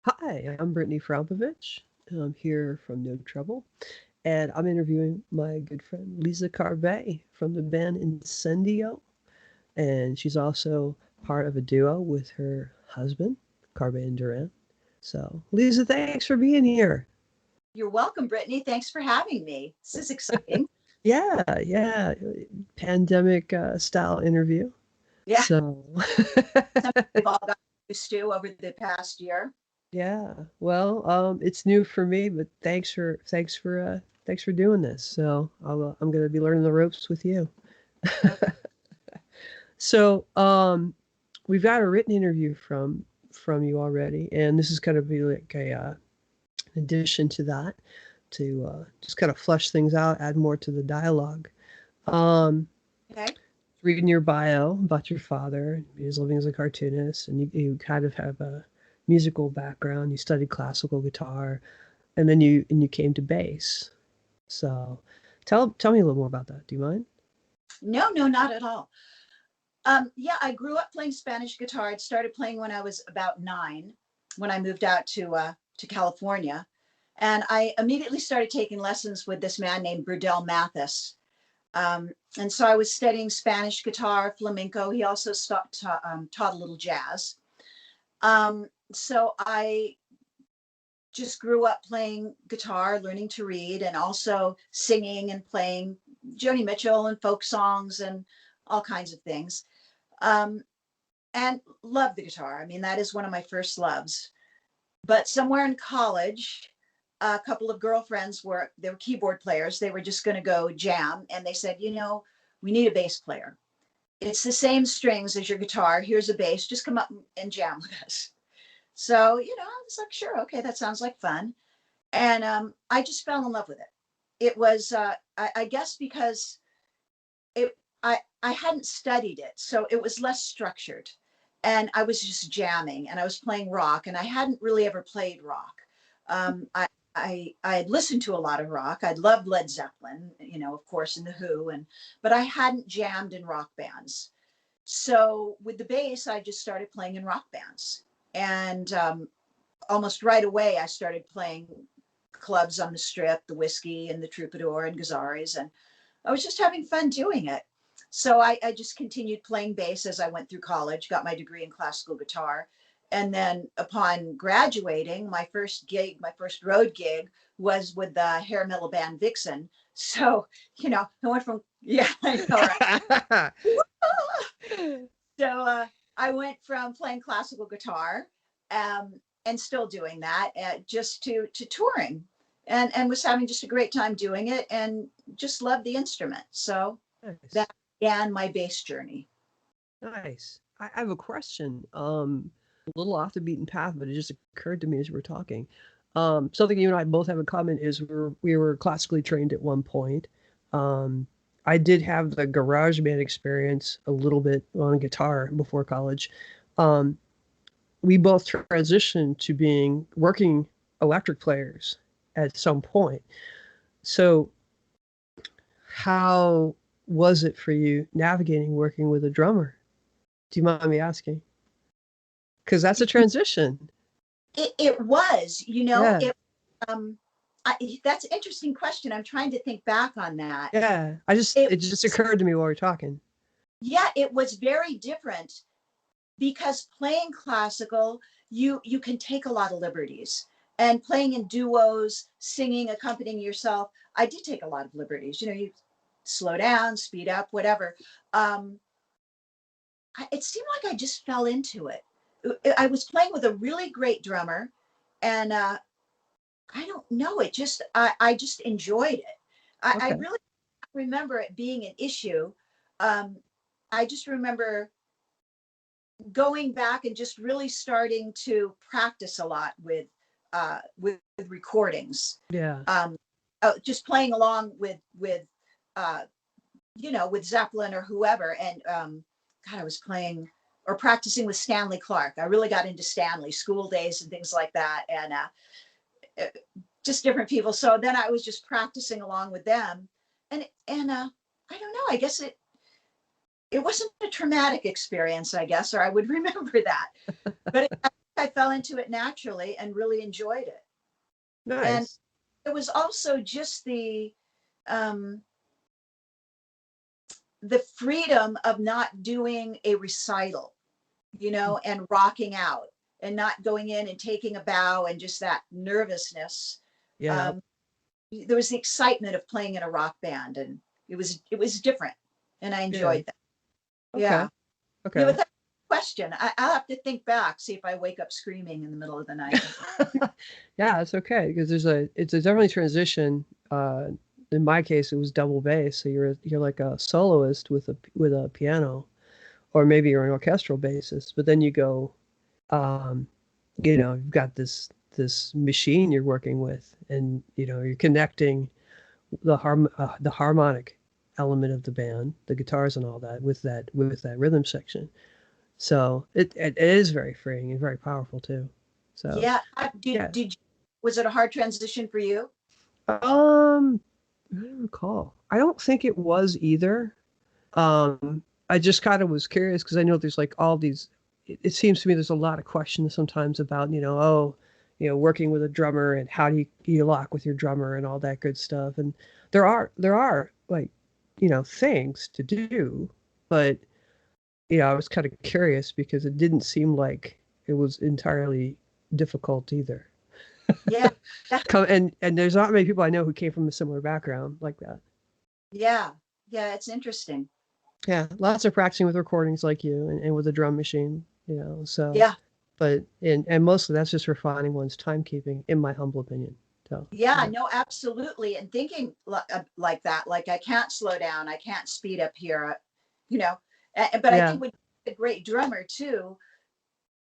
Hi, I'm Brittany Fraupovich. I'm here from No Trouble, and I'm interviewing my good friend Liza Carbe from the band Incendio, and she's also part of a duo with her husband, Carbe and Duran. So, Lisa, thanks for being here. You're welcome, Brittany. Thanks for having me. This is exciting. Yeah, pandemic style interview. Yeah, So, something we've all got used to over the past year. yeah. Well, it's new for me, but thanks for doing this. So, I'm gonna be learning the ropes with you. Okay. So, we've got a written interview from you already, and this is gonna be like a addition to that to just kind of flush things out, add more to the dialogue. Um, Okay. Reading your bio about your father, he was living as a cartoonist, and you kind of have a musical background. You studied classical guitar, and then you came to bass. So, tell me a little more about that. Do you mind? No, no, not at all. Yeah, I grew up playing Spanish guitar. I started playing when I was about 9, when I moved out to California, and I immediately started taking lessons with this man named Brudel Mathis. And so I was studying Spanish guitar, flamenco. He also taught a little jazz. So I just grew up playing guitar, learning to read, and also singing and playing Joni Mitchell and folk songs and all kinds of things. Um, and love the guitar. I mean, that is one of my first loves. But somewhere in college, a couple of girlfriends they were keyboard players. They were just going to go jam, and they said, we need a bass player. It's the same strings as your guitar. Here's a bass. Just come up and jam with us. So, I was like, sure, okay, that sounds like fun. And I just fell in love with it. It was, I guess, because it, I hadn't studied it, so it was less structured, and I was just jamming, and I was playing rock, and I hadn't really ever played rock. Um, I, I had listened to a lot of rock. I'd loved Led Zeppelin, of course, and the Who, but I hadn't jammed in rock bands. So with the bass, I just started playing in rock bands, and almost right away, I started playing clubs on the Strip, the Whiskey and the Troubadour and Gazzarri's, and I was just having fun doing it. So I just continued playing bass as I went through college, got my degree in classical guitar. And then upon graduating, my first road gig was with the hair metal band Vixen. So, I went from, yeah, I know, right? So I went from playing classical guitar and still doing that just to touring and was having just a great time doing it and just loved the instrument. So Nice. that began my bass journey. Nice. I have a question. A little off the beaten path, but it just occurred to me as we were talking. Something you and I both have in common is we were classically trained at one point. Um, I did have the garage band experience a little bit on guitar before college. Um, we both transitioned to being working electric players at some point. So, how was it for you navigating working with a drummer? Do you mind me asking? Because that's a transition. It was, Yeah, it um that's an interesting question. I'm trying to think back on that. yeah. It It just occurred to me while we are talking. Yeah, it was very different because playing classical, you can take a lot of liberties. And playing in duos, singing, accompanying yourself, I did take a lot of liberties. You slow down, speed up, whatever. Um, it seemed like I just fell into it. I was playing with a really great drummer, and I don't know, I just enjoyed it. I Okay. really remember it being an issue. Um, I just remember going back and just really starting to practice a lot with recordings, Yeah. um, just playing along with uh, with Zeppelin or whoever. And God, I was playing or practicing with Stanley Clark. I really got into Stanley school days and things like that, and uh, just different people. So then I was just practicing along with them, and I don't know. I guess it wasn't a traumatic experience, I guess, or I would remember that. But I fell into it naturally and really enjoyed it. And Nice. it was also just um, the freedom of not doing a recital, and rocking out and not going in and taking a bow and just that nervousness. Yeah. Um, there was the excitement of playing in a rock band, and it was different, and I Yeah. enjoyed that. Okay. Yeah. Yeah, Okay. but that question, I'll have to think back, see if I wake up screaming in the middle of the night. Yeah, it's okay because it's a definitely transition. In my case, it was double bass, so you're like a soloist with a piano, or maybe you're an orchestral bassist. But then you go, um, you've got this machine you're working with, and you're connecting the harmonic element of the band, the guitars and all that, with that rhythm section. So it is very freeing and very powerful too. So Yeah. yeah. Was it a hard transition for you? Um, I don't recall. I don't think it was either. I just kind of was curious because I know there's like all these. It seems to me there's a lot of questions sometimes about working with a drummer and how do you lock with your drummer and all that good stuff. And there are like things to do, but I was kind of curious because it didn't seem like it was entirely difficult either. Yeah. Yeah. And there's not many people I know who came from a similar background like that. Yeah. Yeah. It's interesting. Yeah, lots of practicing with recordings like you and with a drum machine, so Yeah. but and mostly that's just refining one's timekeeping, in my humble opinion. So Yeah. yeah. No, absolutely. And thinking like that, like I can't slow down, I can't speed up here, you know. But I Yeah. think with a great drummer too,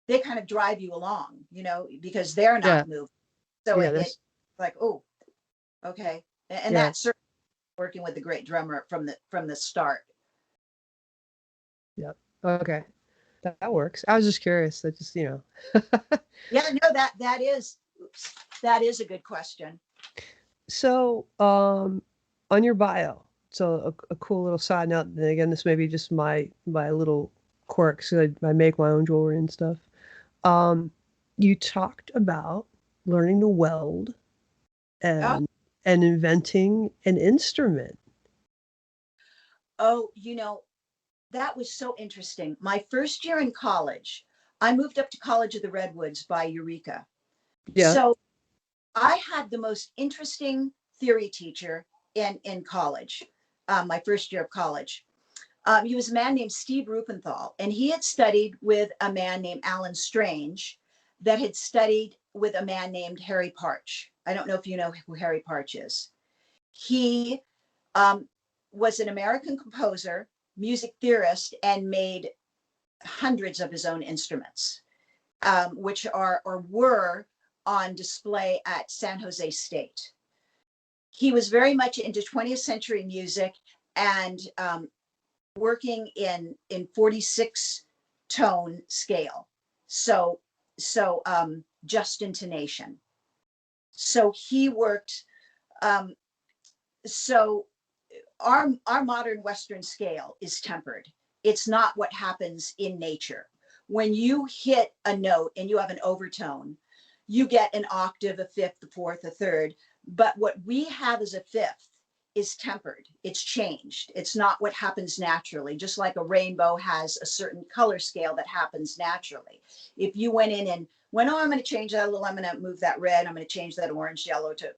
they kind of drive you along, because they're Yeah. not moving. So Yeah, it there's like, oh, okay. And yeah. that's certainly working with the great drummer from the start. Yep. Okay. That works. I was just curious. That just. Yeah, no, that is a good question. So, on your bio, so a cool little side note, and again, this may be just my little quirks, 'cause I make my own jewelry and stuff. Um, you talked about learning to weld Oh, and inventing an instrument. oh, that was so interesting. My first year in college, I moved up to College of the Redwoods by Eureka. Yeah. So I had the most interesting theory teacher in college, my first year of college. He was a man named Steve Rupenthal, and he had studied with a man named Alan Strange that had studied with a man named Harry Parch. I don't know if you know who Harry Parch is. He um, was an American composer, music theorist, and made hundreds of his own instruments, which are or were on display at San Jose State. He was very much into 20th century music and working in 46 tone scale. So just intonation. So he worked. Um, so our modern Western scale is tempered. It's not what happens in nature. When you hit a note and you have an overtone, you get an octave, a fifth, a fourth, a third. But what we have as a fifth is tempered. It's changed. It's not what happens naturally, just like a rainbow has a certain color scale that happens naturally. If you went in and went, oh, I'm going to change that a little, I'm going to move that red, I'm going to change that orange, yellow to,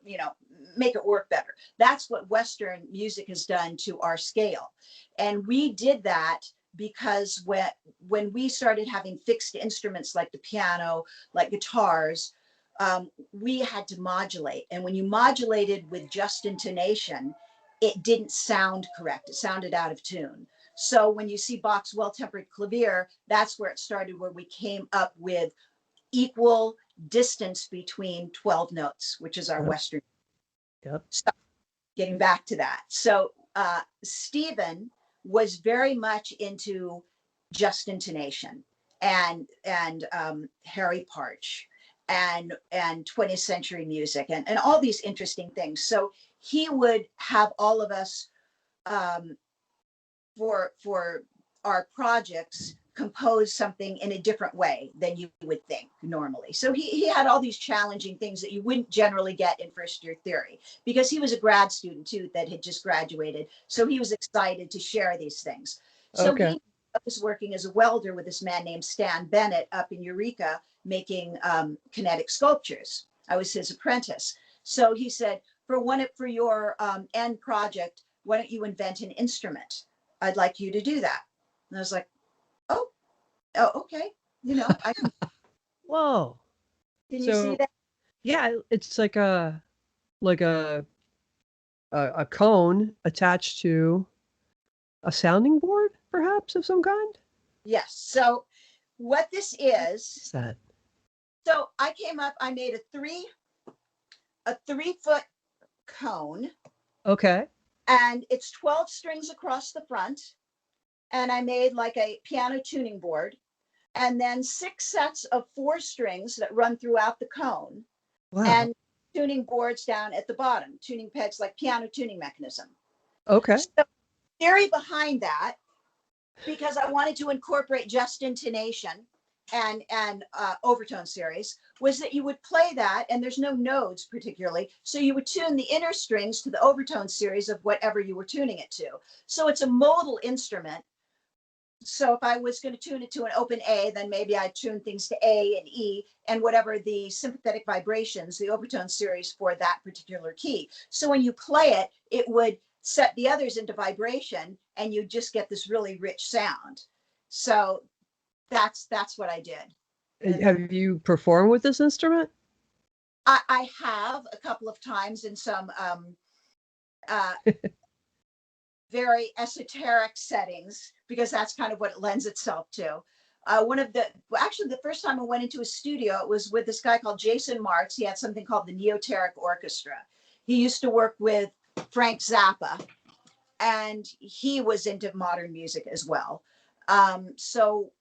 make it work better. That's what Western music has done to our scale. And we did that because when we started having fixed instruments like the piano, like guitars, we had to modulate. And when you modulated with just intonation, it didn't sound correct. It sounded out of tune. So when you see Bach's well-tempered clavier, that's where it started, where we came up with equal distance between 12 notes, which is our Yep. Western. Yep. So getting back to that. So Stephen was very much into just intonation and Harry Parch and 20th century music and all these interesting things. So he would have all of us um, for our projects compose something in a different way than you would think normally. So he had all these challenging things that you wouldn't generally get in first year theory, because he was a grad student too that had just graduated. So he was excited to share these things. So Okay. he was working as a welder with this man named Stan Bennett up in Eureka, making kinetic sculptures. I was his apprentice. So he said, for your end project, why don't you invent an instrument? I'd like you to do that. And I was like, oh, oh, okay. You know, I Whoa. can you see So that? yeah, it's like a cone attached to a sounding board, perhaps of some kind. Yes. So what this is, What's that? so I made a 3 foot cone, Okay. and it's 12 strings across the front. And I made like a piano tuning board, and then 6 sets of 4 strings that run throughout the cone, Wow. and tuning boards down at the bottom, tuning pegs like piano tuning mechanism. Okay. So theory behind that, because I wanted to incorporate just intonation and overtone series, was that you would play that, and there's no nodes particularly, so you would tune the inner strings to the overtone series of whatever you were tuning it to. So it's a modal instrument. So if I was going to tune it to an open A, then maybe I'd tune things to A and E and whatever the sympathetic vibrations, the overtone series for that particular key. So when you play it, it would set the others into vibration, and you just get this really rich sound. So that's what I did. And Have you performed with this instrument? I have a couple of times in some uh, very esoteric settings, because that's kind of what it lends itself to. Actually, the first time I went into a studio, it was with this guy called Jason Marks. He had something called the Neoteric Orchestra. He used to work with Frank Zappa, and he was into modern music as well. So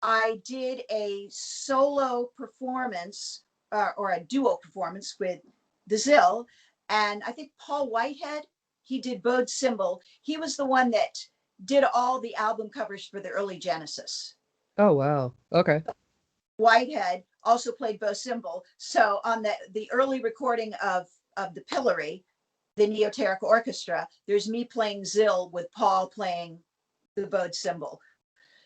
I did a solo performance, or a duo performance with the Zill, and I think Paul Whitehead, he did bowed cymbal. He was the one that did all the album covers for the early Genesis. Oh wow. Okay. Whitehead also played bow cymbal. So on the early recording of the Pillory, the Neoteric Orchestra, there's me playing Zill with Paul playing the bowed cymbal.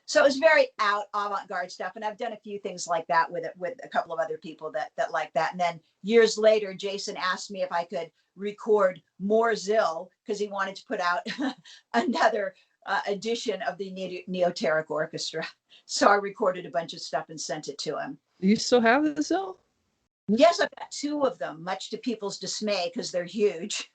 So it was very avant-garde stuff, and I've done a few things like that with a couple of other people that like that. And then years later, Jason asked me if I could record more Zill, because he wanted to put out another edition of the Neoteric Orchestra. So I recorded a bunch of stuff and sent it to him. You still have the cell? Yes, I've got 2 of them, much to people's dismay, because they're huge.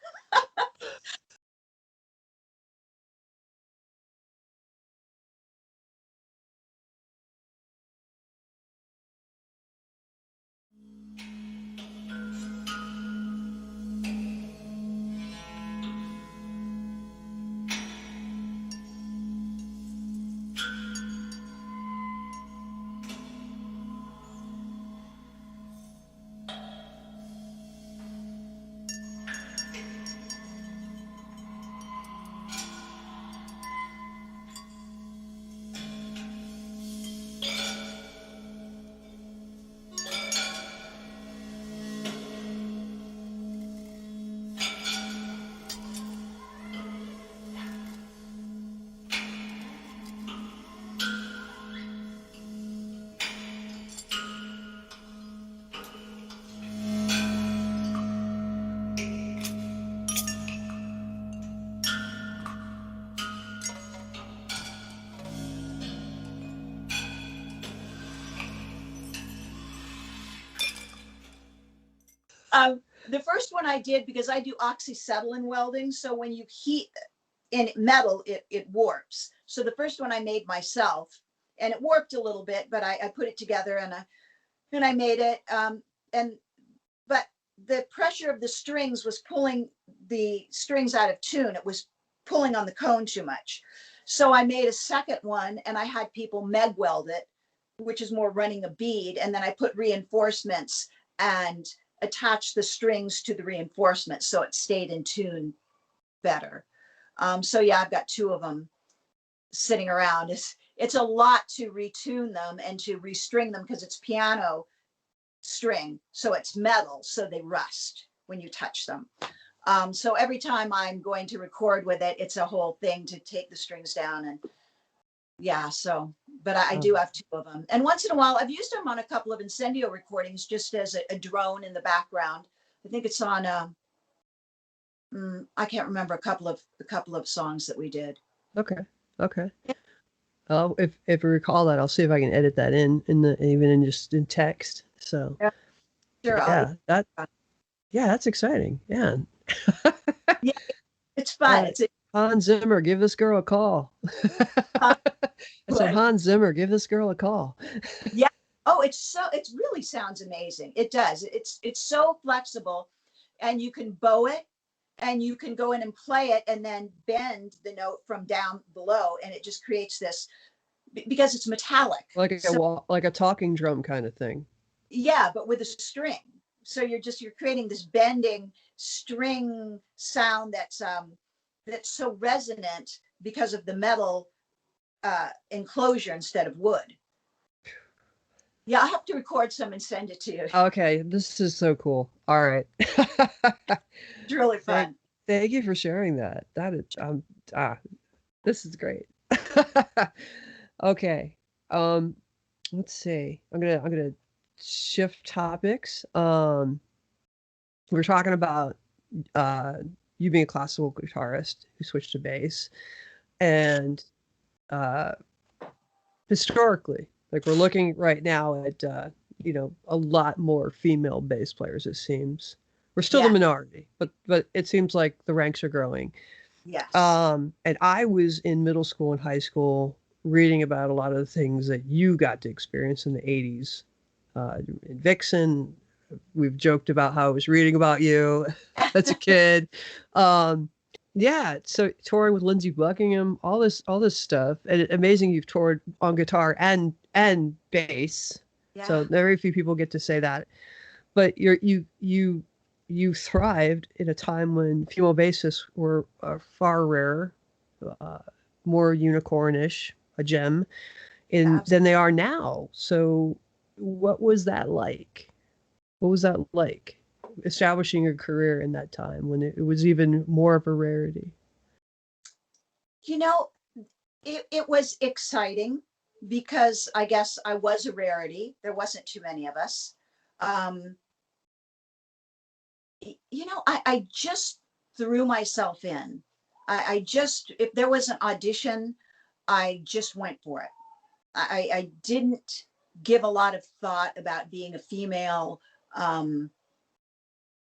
The first one I did, because I do oxyacetylene welding, so when you heat in metal, it warps. So the first one I made myself, and it warped a little bit, but I put it together, and I made it. And but the pressure of the strings was pulling the strings out of tune. It was pulling on the cone too much. So I made a second one, and I had people meg weld it, which is more running a bead, and then I put reinforcements and attached the strings to the reinforcements so it stayed in tune better. So yeah, I've got 2 of them sitting around. it's a lot to retune them and to restring them because it's piano string, so it's metal, so they rust when you touch them. So every time I'm going to record with it, it's a whole thing to take the strings down. And yeah, so, but I do have two of them. And once in a while, I've used them on a couple of Incendio recordings just as a drone in the background. I think it's on, I can't remember, a couple of songs that we did. Okay. Okay. If I recall that, I'll see if I can edit that in the even in just in text. So Yeah, sure. yeah, that's exciting. Yeah. Yeah, it's All fun. right. Hans Zimmer, give this girl a call. Uh, I said, Hans Zimmer, give this girl a call. Yeah. Oh, it really sounds amazing. It does. It's so flexible, and you can bow it, and you can go in and play it and then bend the note from down below, and it just creates this because it's metallic. Like So like a talking drum kind of thing. yeah, but with a string. So you're creating this bending string sound that's so resonant because of the metal enclosure instead of wood. Yeah, I'll have to record some and send it to you. Okay, this is so cool. All right. It's really fun. Thank you for sharing that. That is this is great. Okay. Um let's see. I'm gonna shift topics. We're talking about uh you being a classical guitarist who switched to bass, and uh historically, like we're looking right now at a lot more female bass players, it seems. We're still the Yeah. minority, but it seems like the ranks are growing. Yes. And I was in middle school and high school reading about a lot of the things that you got to experience in the 80s. In Vixen, we've joked about how I was reading about you as a kid. Um, yeah, so touring with Lindsey Buckingham, all this stuff, and amazing you've toured on guitar and bass. Yeah. So very few people get to say that, but you thrived in a time when female bassists were far rarer, uh, more unicornish, a gem, Yeah. in than they are now. So, what was that like? What was that like? Establishing your career in that time when it was even more of a rarity. You know, it was exciting because I guess I was a rarity. There wasn't too many of us. Um, I just threw myself in. I just, if there was an audition, I just went for it. I didn't give a lot of thought about being a female, um,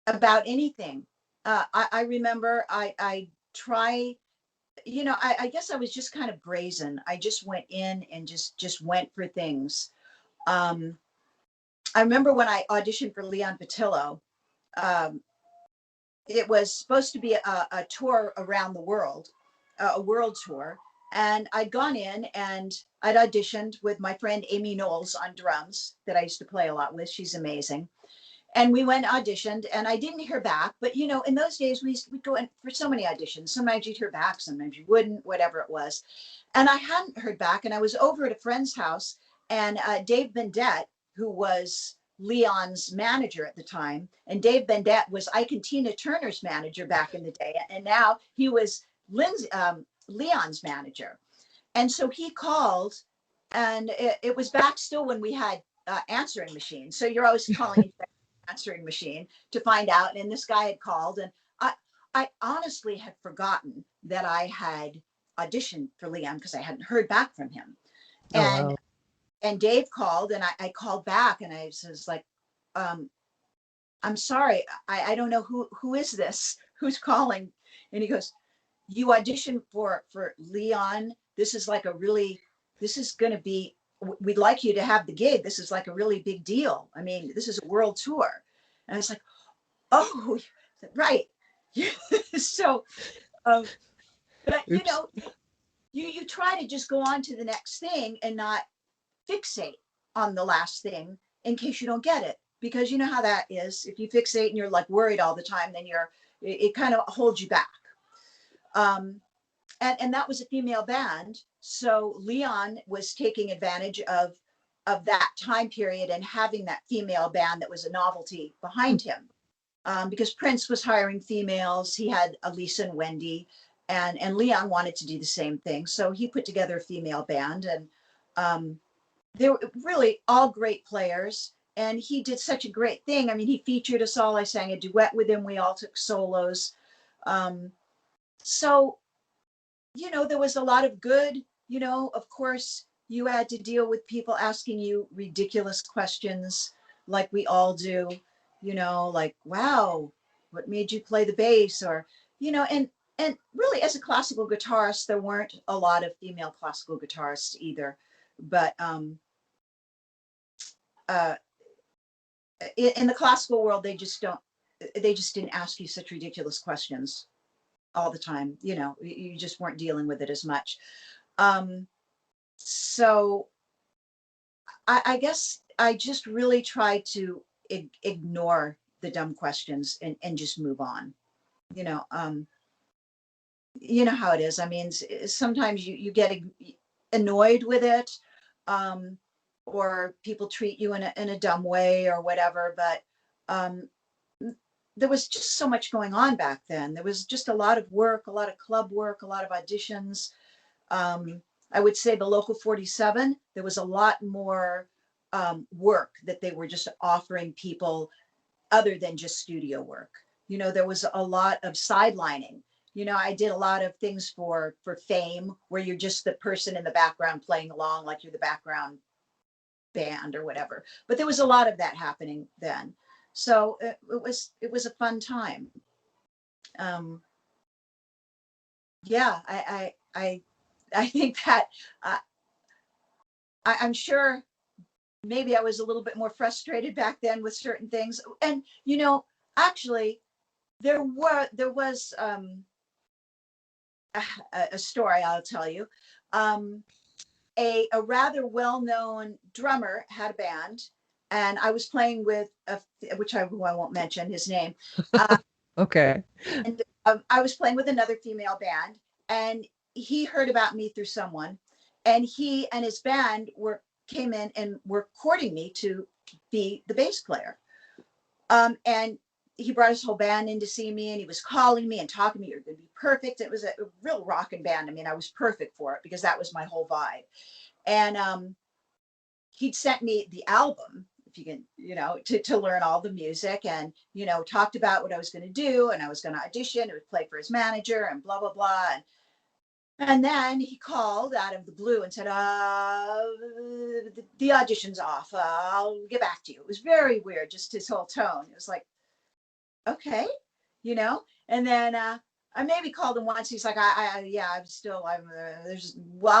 about anything. I remember I try, I guess I was just kind of brazen. I just went in and just went for things. Um, I remember when I auditioned for Leon Patillo, um, it was supposed to be a tour around the world, a world tour. And I'd gone in and I'd auditioned with my friend Amy Knowles on drums that I used to play a lot with. She's amazing. And we went auditioned and I didn't hear back. But, in those days we'd go in for so many auditions. Sometimes you'd hear back, sometimes you wouldn't, whatever it was. And I hadn't heard back. And I was over at a friend's house, and Dave Bendette, who was Leon's manager at the time, and Dave Bendette was Ike and Tina Turner's manager back in the day. And now he was Leon's manager. And so he called, and it was back still when we had answering machines. So you're always calling answering machine to find out. And this guy had called, and I honestly had forgotten that I had auditioned for Leon because I hadn't heard back from him. Oh And wow. and Dave called, and I called back, and I was like, I'm sorry, I don't know who is this, who's calling. And he goes, you auditioned for Leon. This is like this is going to be, we'd like you to have the gig. This is like a really big deal. I mean, this is a world tour. And I was like, oh, right. So, um, but Oops. you try to just go on to the next thing and not fixate on the last thing in case you don't get it, because you know how that is. If you fixate and you're like worried all the time, then it kind of holds you back. Um, and that was a female band. So Leon was taking advantage of that time period and having that female band that was a novelty behind him. Because Prince was hiring females, he had Lisa and Wendy, and Leon wanted to do the same thing. So he put together a female band, and they were really all great players. And he did such a great thing. I mean, he featured us all. I sang a duet with him. We all took solos. So there was a lot of good, of course, you had to deal with people asking you ridiculous questions like we all do, like, wow, what made you play the bass? Or, and really as a classical guitarist, there weren't a lot of female classical guitarists either. But uh, in the classical world, they just didn't ask you such ridiculous questions all the time. You just weren't dealing with it as much. So I guess I just really try to ignore the dumb questions and just move on. You know, um, you know how it is. I mean, sometimes you get annoyed with it, um, or people treat you in a dumb way or whatever. But um, there was just so much going on back then. There was just a lot of work, a lot of club work, a lot of auditions. Um, I would say the local 47, there was a lot more work that they were just offering people other than just studio work. There was a lot of sidelining. I did a lot of things for fame where you're just the person in the background playing along like you're the background band or whatever. But there was a lot of that happening then. So it was a fun time. Um, yeah, I think that uh, I'm sure maybe I was a little bit more frustrated back then with certain things. And actually, there was a story I'll tell you. Um, a rather well-known drummer had a band, and I was playing with who I won't mention his name. Okay. And I was playing with another female band, and he heard about me through someone, and he and his band came in and were courting me to be the bass player. And he brought his whole band in to see me, and he was calling me and talking to me. You're going to be perfect. It was a real rocking band. I mean, I was perfect for it because that was my whole vibe. And he'd sent me the album, if you can, to learn all the music, and talked about what I was going to do, and I was going to audition. It would play for his manager, and blah blah blah. And then he called out of the blue and said, the audition's off. I'll get back to you. It was very weird, just his whole tone. It was like, okay, And then I maybe called him once. He's like, yeah, I'll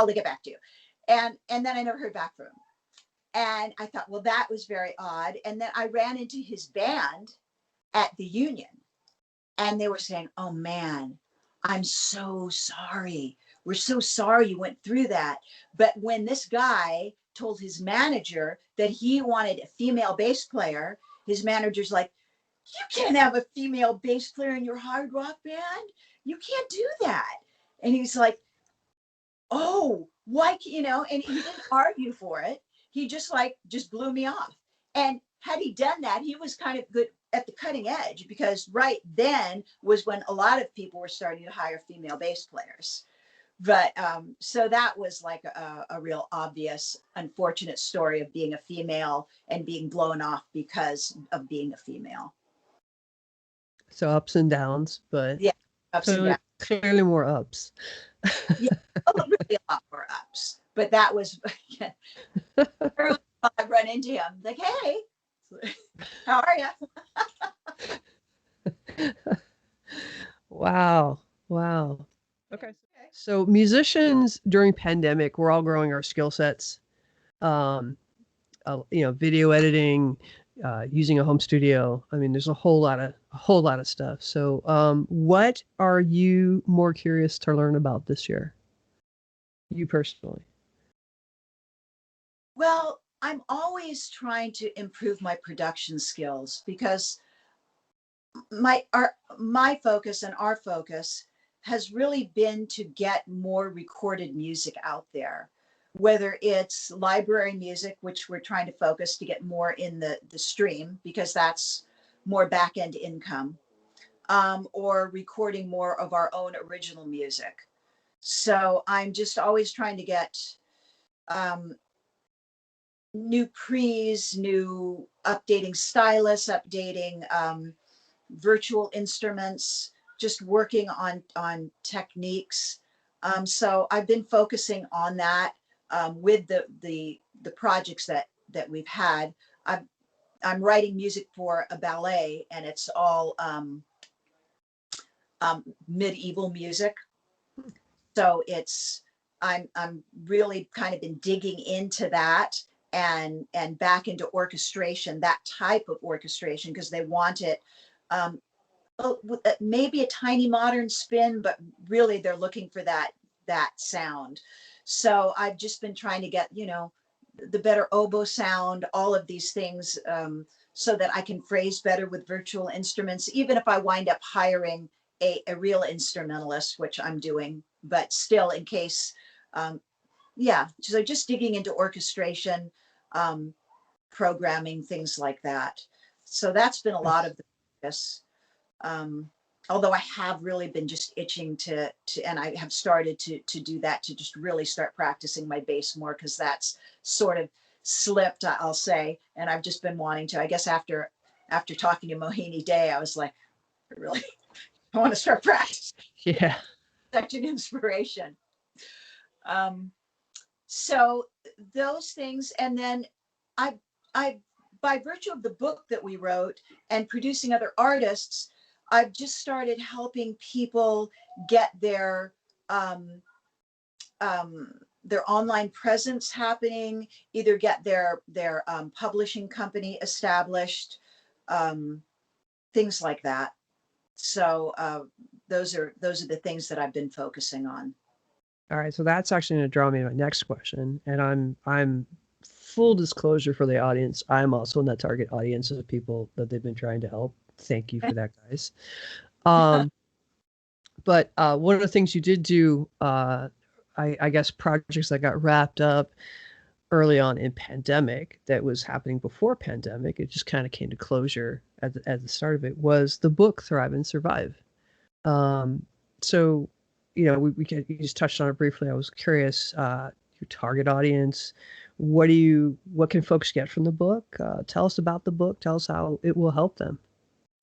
get back to you. And then I never heard back from him. And I thought, well, that was very odd. And then I ran into his band at the Union, and they were saying, oh man, I'm so sorry. We're so sorry you went through that. But when this guy told his manager that he wanted a female bass player, his manager's like, you can't have a female bass player in your hard rock band. You can't do that. And he's like, oh, why, and he didn't argue for it. He just blew me off. And had he done that, he was kind of good at the cutting edge, because right then was when a lot of people were starting to hire female bass players. But so that was like a real obvious, unfortunate story of being a female and being blown off because of being a female. So ups and downs, but Yeah, ups and downs. Clearly more ups. Yeah, really a lot more ups. But that was, I run into him like, hey, how are you? Wow. Wow. Okay. So musicians during pandemic, we're all growing our skill sets. Video editing, using a home studio. I mean, there's a whole lot of stuff. So, what are you more curious to learn about this year? You personally? Well, I'm always trying to improve my production skills, because my focus and our focus has really been to get more recorded music out there, whether it's library music, which we're trying to focus to get more in the stream because that's more back end income, or recording more of our own original music. So I'm just always trying to get um, new pre's, new updating stylists, updating virtual instruments, just working on techniques. So I've been focusing on that with the projects that we've had. I'm writing music for a ballet, and it's all medieval music. So I'm really kind of been digging into that and back into orchestration, that type of orchestration, because they want it um, maybe a tiny modern spin, but really they're looking for that sound. So I've just been trying to get, the better oboe sound, all of these things, so that I can phrase better with virtual instruments, even if I wind up hiring a real instrumentalist, which I'm doing, but still in case, yeah. So just digging into orchestration, programming, things like that. So that's been a lot of the focus. Um, Although I have really been just itching and I have started to do that, to just really start practicing my bass more, because that's sort of slipped, I'll say. And I've just been wanting to, I guess after talking to Mohini Day, I was like, really, I want to start practicing. Yeah. Such an inspiration. Um, so those things, and then I, I, by virtue of the book that we wrote and producing other artists, I've just started helping people get their online presence happening, either get their publishing company established, um, things like that. So those are the things that I've been focusing on. All right, so that's actually going to draw me to my next question, and I'm full disclosure for the audience. I'm also in that target audience of people that they've been trying to help. Thank you for that, guys. But one of the things you did do, I guess, projects that got wrapped up early on in pandemic that was happening before pandemic. It just kind of came to closure at the start of it. Was the book Thrive and Survive? Um, so, you just touched on it briefly. I was curious, your target audience. What can folks get from the book? Tell us about the book. Tell us how it will help them.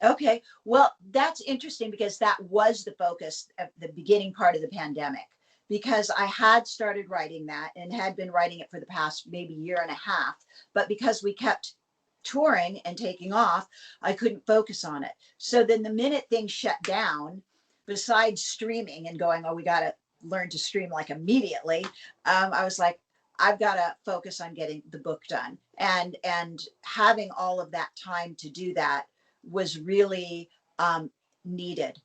Okay, well, that's interesting because that was the focus at the beginning part of the pandemic, because I had started writing that and had been writing it for the past maybe year and a half, but because we kept touring and taking off, I couldn't focus on it. So then the minute things shut down, besides streaming and going, oh, we got to learn to stream like immediately, I was like, I've got to focus on getting the book done, and having all of that time to do that was really needed,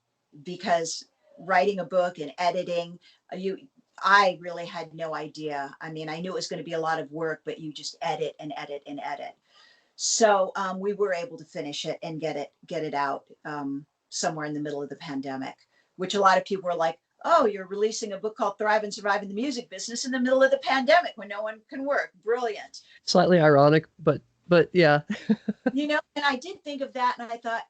because writing a book and editing, you I really had no idea. I mean, I knew it was going to be a lot of work, but you just edit and edit and edit. So we were able to finish it and get it out somewhere in the middle of the pandemic, which a lot of people were like, oh, you're releasing a book called Thrive and Survive in the Music Business in the middle of the pandemic when no one can work. Brilliant. Slightly ironic, but yeah. And I did think of that, and I thought,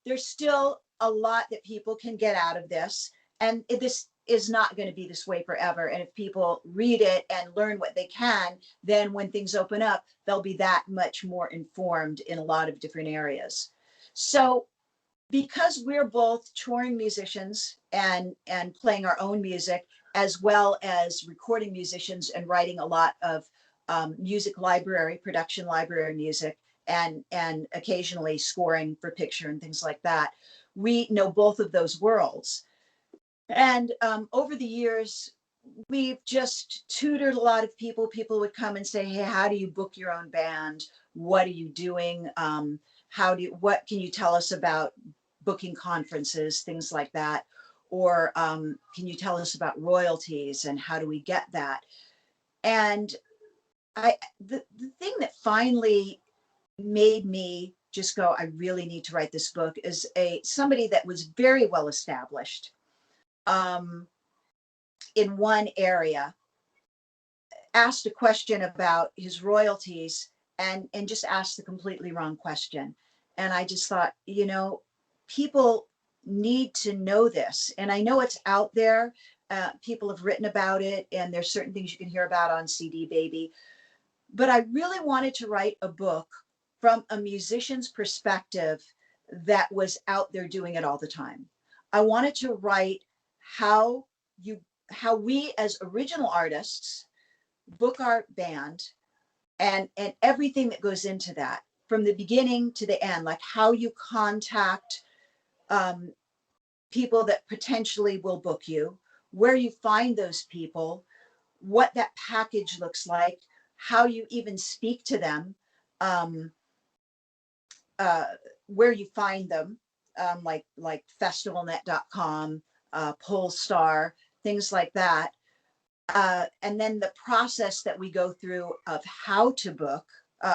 there's still a lot that people can get out of this, and this is not going to be this way forever. And if people read it and learn what they can, then when things open up, they'll be that much more informed in a lot of different areas. So because we're both touring musicians and playing our own music, as well as recording musicians and writing a lot of music library, production library music, and occasionally scoring for picture and things like that, we know both of those worlds. And over the years, we've just tutored a lot of people. People would come and say, hey, how do you book your own band? What are you doing? What can you tell us about booking conferences, things like that? Or can you tell us about royalties and how do we get that? And the thing that finally made me just go, I really need to write this book, is somebody that was very well established, um, in one area asked a question about his royalties and just asked the completely wrong question. And I just thought, you know, people need to know this. And I know it's out there. People have written about it, and there's certain things you can hear about on CD Baby. But I really wanted to write a book from a musician's perspective that was out there doing it all the time. I wanted to write how you how we as original artists book our band and everything that goes into that from the beginning to the end, like how you contact um, people that potentially will book you, where you find those people, what that package looks like, how you even speak to them, um, uh, where you find them, like festivalnet.com, Polestar, things like that. And then the process that we go through of how to book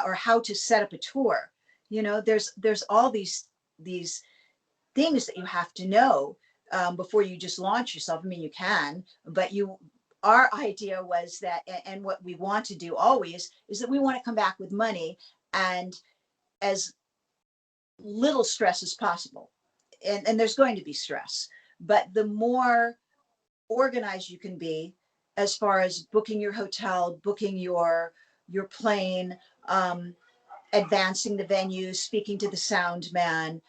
or how to set up a tour. You know, there's all these things that you have to know before you just launch yourself. I mean, you can, but you. Our idea was that, and what we want to do always is that we want to come back with money and as little stress as possible. And there's going to be stress, but the more organized you can be as far as booking your hotel, booking your plane, um, advancing the venue, speaking to the sound man,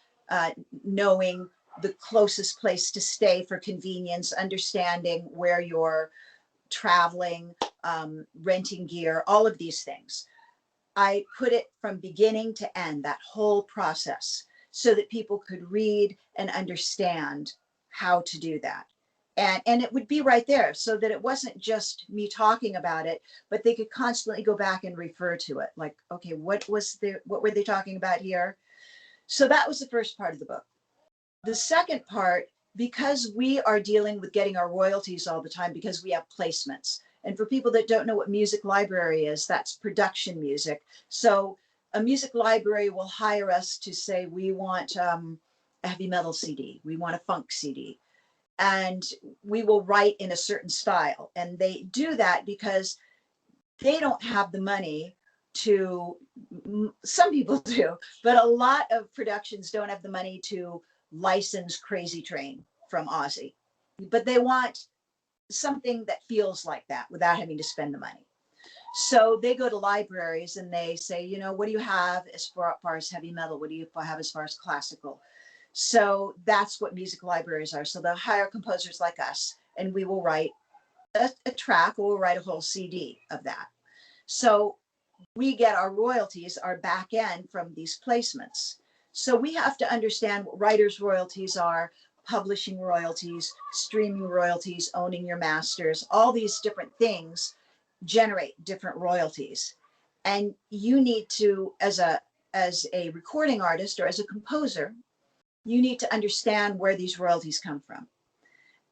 knowing the closest place to stay for convenience, understanding where you're traveling, renting gear, all of these things. I put it from beginning to end, that whole process, so that people could read and understand how to do that. And it would be right there so that it wasn't just me talking about it, but they could constantly go back and refer to it. Like, okay, what were they talking about here? So that was the first part of the book. The second part, because we are dealing with getting our royalties all the time because we have placements. And for people that don't know what music library is, that's production music. So a music library will hire us to say, we want a heavy metal CD, we want a funk CD. And we will write in a certain style. And they do that because they don't have the money to, some people do, but a lot of productions don't have the money to license Crazy Train from Ozzy, but they want something that feels like that without having to spend the money. So they go to libraries and they say, you know, what do you have as far as heavy metal? What do you have as far as classical? So that's what music libraries are. So they'll hire composers like us and we will write a track or we'll write a whole CD of that. So we get our royalties, our back end from these placements. So we have to understand what writers' royalties are, publishing royalties, streaming royalties, owning your masters, all these different things generate different royalties. And you need to, as a recording artist or as a composer, you need to understand where these royalties come from.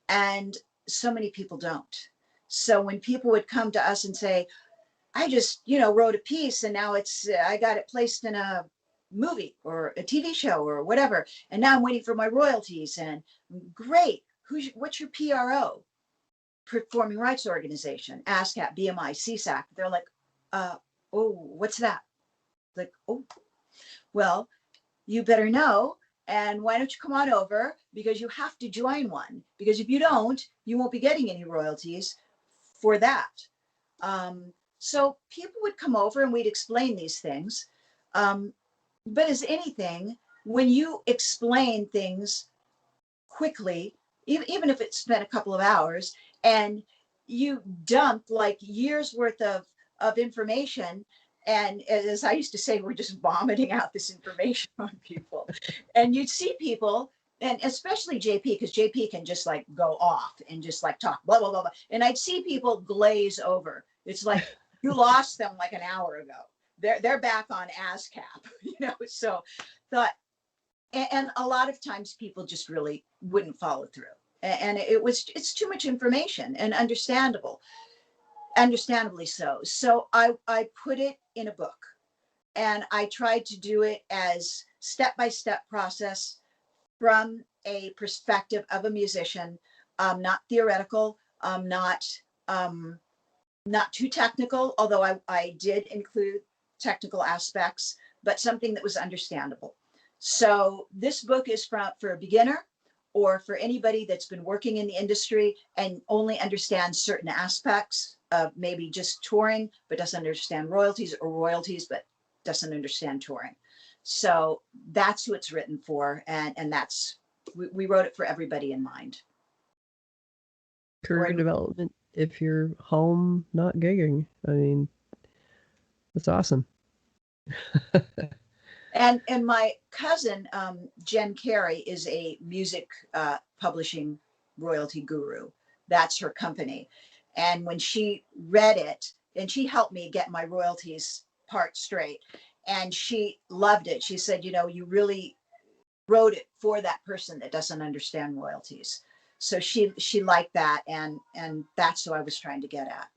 And so many people don't. So when people would come to us and say, I just, wrote a piece and now I got it placed in a movie or a TV show or whatever. And now I'm waiting for my royalties. And great. What's your PRO? Performing Rights Organization, ASCAP, BMI, CSAC. They're like, oh, what's that? Like, oh, well, you better know. And why don't you come on over? Because you have to join one. Because if you don't, you won't be getting any royalties for that. So people would come over and we'd explain these things. But as anything, when you explain things quickly, even if it's been a couple of hours, and you dump like years worth of information, and as I used to say, we're just vomiting out this information on people. And you'd see people, and especially JP, because JP can just like go off and just like talk, blah, blah, blah, blah. And I'd see people glaze over. It's like, you lost them like an hour ago. They're back on ASCAP, so thought, and a lot of times people just really wouldn't follow through. And it's too much information and understandably so. So I put it in a book and I tried to do it as step-by-step process from a perspective of a musician, not theoretical, not not too technical, although I did include technical aspects, but something that was understandable. So this book is for a beginner or for anybody that's been working in the industry and only understands certain aspects of maybe just touring, but doesn't understand royalties, or royalties, but doesn't understand touring. So that's who it's written for. And that's, we wrote it for everybody in mind. Career development if you're home not gigging. I mean, that's awesome. And my cousin, Jen Carey, is a music publishing royalty guru. That's her company. And when she read it, and she helped me get my royalties part straight, and she loved it. She said, you know, you really wrote it for that person that doesn't understand royalties. So she liked that, and that's who I was trying to get at.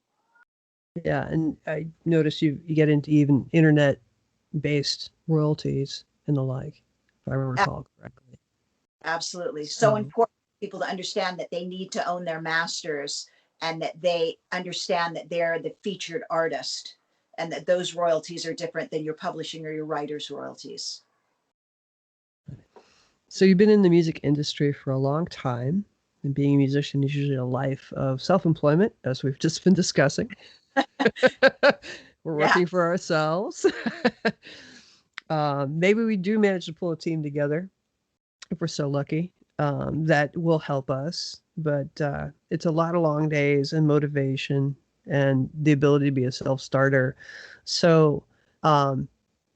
Yeah, and I noticed you get into even internet-based royalties and the like, if I recall correctly. Absolutely. So important for people to understand that they need to own their masters, and that they understand that they're the featured artist, and that those royalties are different than your publishing or your writer's royalties. So you've been in the music industry for a long time, and being a musician is usually a life of self-employment, as we've just been discussing. We're working for ourselves. Maybe we do manage to pull a team together if we're so lucky. That will help us, but it's a lot of long days and motivation and the ability to be a self-starter. So I'm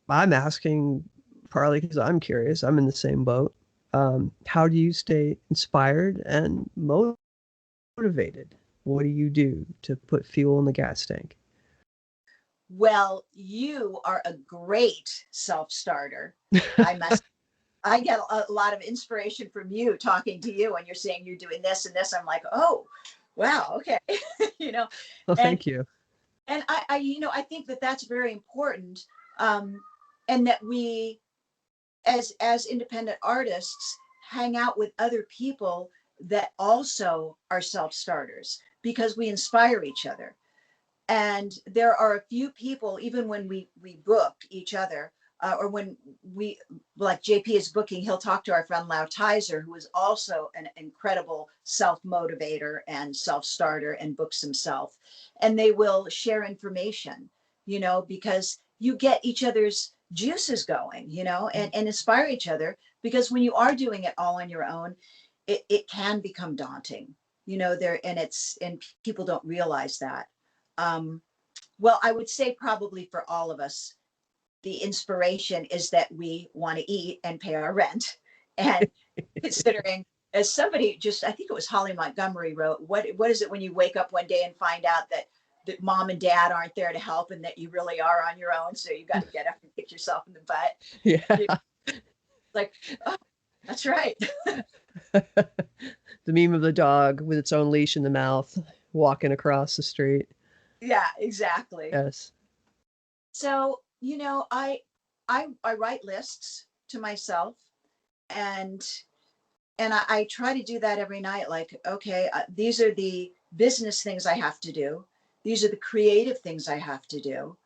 asking partly because I'm curious. I'm in the same boat. How do you stay inspired and motivated? What do you do to put fuel in the gas tank? Well, you are a great self-starter. I get a lot of inspiration from you, talking to you, and you're saying you're doing this and this. I'm like, oh, wow, okay. You know, Well, and thank you. and I think that that's very important, and that we, as independent artists, hang out with other people that also are self-starters, because we inspire each other. And there are a few people, even when we book each other, or when we, like JP is booking, he'll talk to our friend Lau Tizer, who is also an incredible self-motivator and self-starter and books himself. And they will share information, you know, because you get each other's juices going, you know, and inspire each other. Because when you are doing it all on your own, it can become daunting, you know, there, and people don't realize that. Um, well, I would say probably for all of us, the inspiration is that we want to eat and pay our rent. And considering, as somebody just, I think it was Holly Montgomery wrote, what is it when you wake up one day and find out that mom and dad aren't there to help, and that you really are on your own, so you got to get up and kick yourself in the butt. Yeah. Like, oh, that's right. The meme of the dog with its own leash in the mouth walking across the street. Yeah, exactly. Yes. So, you know, I write lists to myself, and I try to do that every night. Like, okay, these are the business things I have to do. These are the creative things I have to do.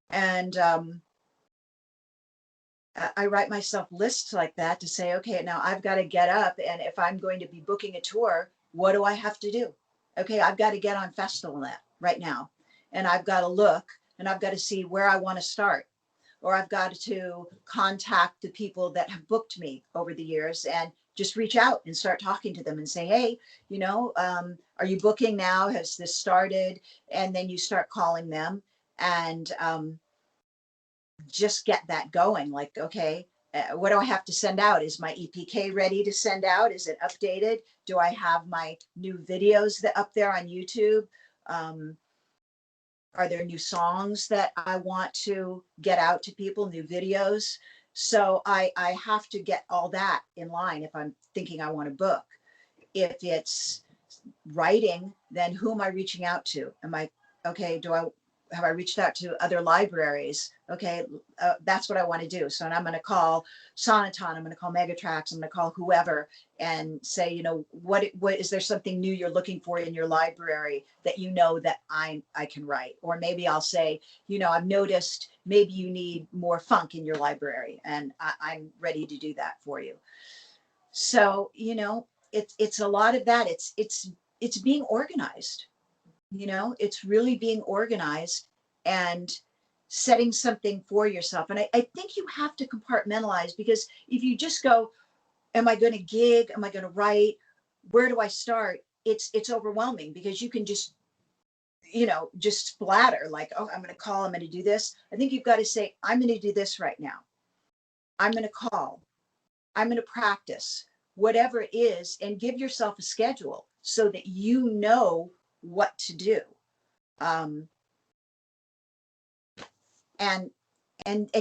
And I write myself lists like that to say, okay, now I've got to get up. And if I'm going to be booking a tour, what do I have to do? Okay, I've got to get on FestivalNet right now. And I've got to look, and I've got to see where I want to start. Or I've got to contact the people that have booked me over the years, and just reach out and start talking to them and say, hey, you know, are you booking now? Has this started? And then you start calling them, and just get that going. Like, okay, what do I have to send out? Is my EPK ready to send out? Is it updated? Do I have my new videos that up there on YouTube? Are there new songs that I want to get out to people, new videos? So I have to get all that in line if I'm thinking I want to book. If it's writing, then who am I reaching out to? Am I, okay, have I reached out to other libraries? Okay, that's what I want to do. So, and I'm going to call Sonaton, I'm going to call Megatrax, I'm going to call whoever and say, you know, what is there something new you're looking for in your library that you know that I can write? Or maybe I'll say, you know, I've noticed maybe you need more funk in your library, and I'm ready to do that for you. So, you know, it's a lot of that. It's being organized. You know, it's really being organized and setting something for yourself. And I think you have to compartmentalize, because if you just go, am I going to gig? Am I going to write? Where do I start? It's overwhelming, because you can just, you know, just splatter like, oh, I'm going to call, I'm going to do this. I think you've got to say, I'm going to do this right now. I'm going to call. I'm going to practice, whatever it is, and give yourself a schedule so that you know what to do. Um, and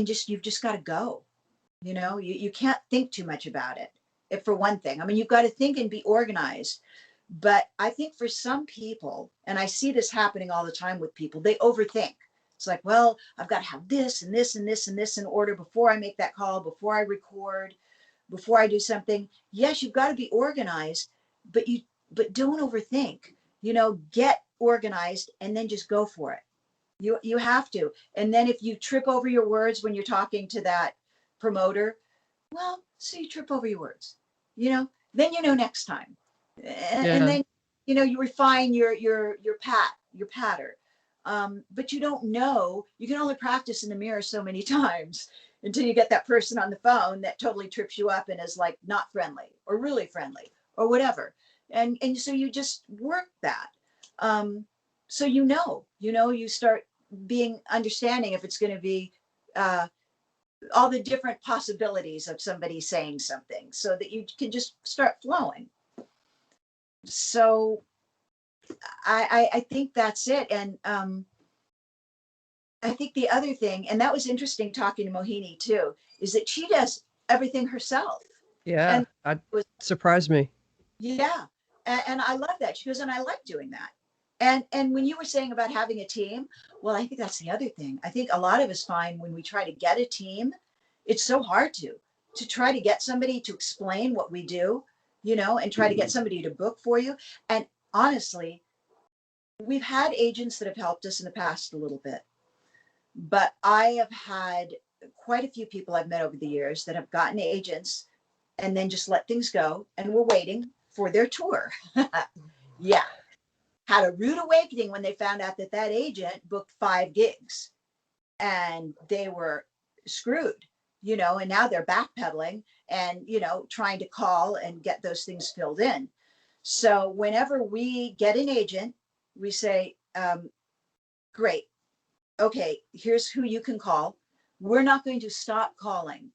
just, you've just got to go. You know, you can't think too much about it. If, for one thing, I mean, you've got to think and be organized. But I think for some people, and I see this happening all the time with people, they overthink. It's like, well, I've got to have this and this and this and this in order before I make that call, before I record, before I do something. Yes, you've got to be organized, but don't overthink. You know, get organized and then just go for it. You have to. And then if you trip over your words when you're talking to that promoter, well, so you trip over your words, you know, then you know next time. And Yeah. then, you know, you refine your patter. But you don't know, you can only practice in the mirror so many times until you get that person on the phone that totally trips you up and is like not friendly or really friendly or whatever. And so you just work that. So you start being understanding if it's going to be uh, all the different possibilities of somebody saying something, so that you can just start flowing. So I think that's it. And I think the other thing, and that was interesting talking to Mohini too, is that she does everything herself. Yeah. And That was, surprised me. yeah. And I love that. She goes, and I like doing that. And when you were saying about having a team, well, I think that's the other thing. I think a lot of us find when we try to get a team, it's so hard to try to get somebody to explain what we do, you know, and try to get somebody to book for you. And honestly, we've had agents that have helped us in the past a little bit, but I have had quite a few people I've met over the years that have gotten agents and then just let things go and were waiting for their tour. Yeah. Had a rude awakening when they found out that that agent booked 5 gigs and they were screwed, you know, and now they're backpedaling and, you know, trying to call and get those things filled in. So whenever we get an agent, we say, great, okay, here's who you can call. We're not going to stop calling.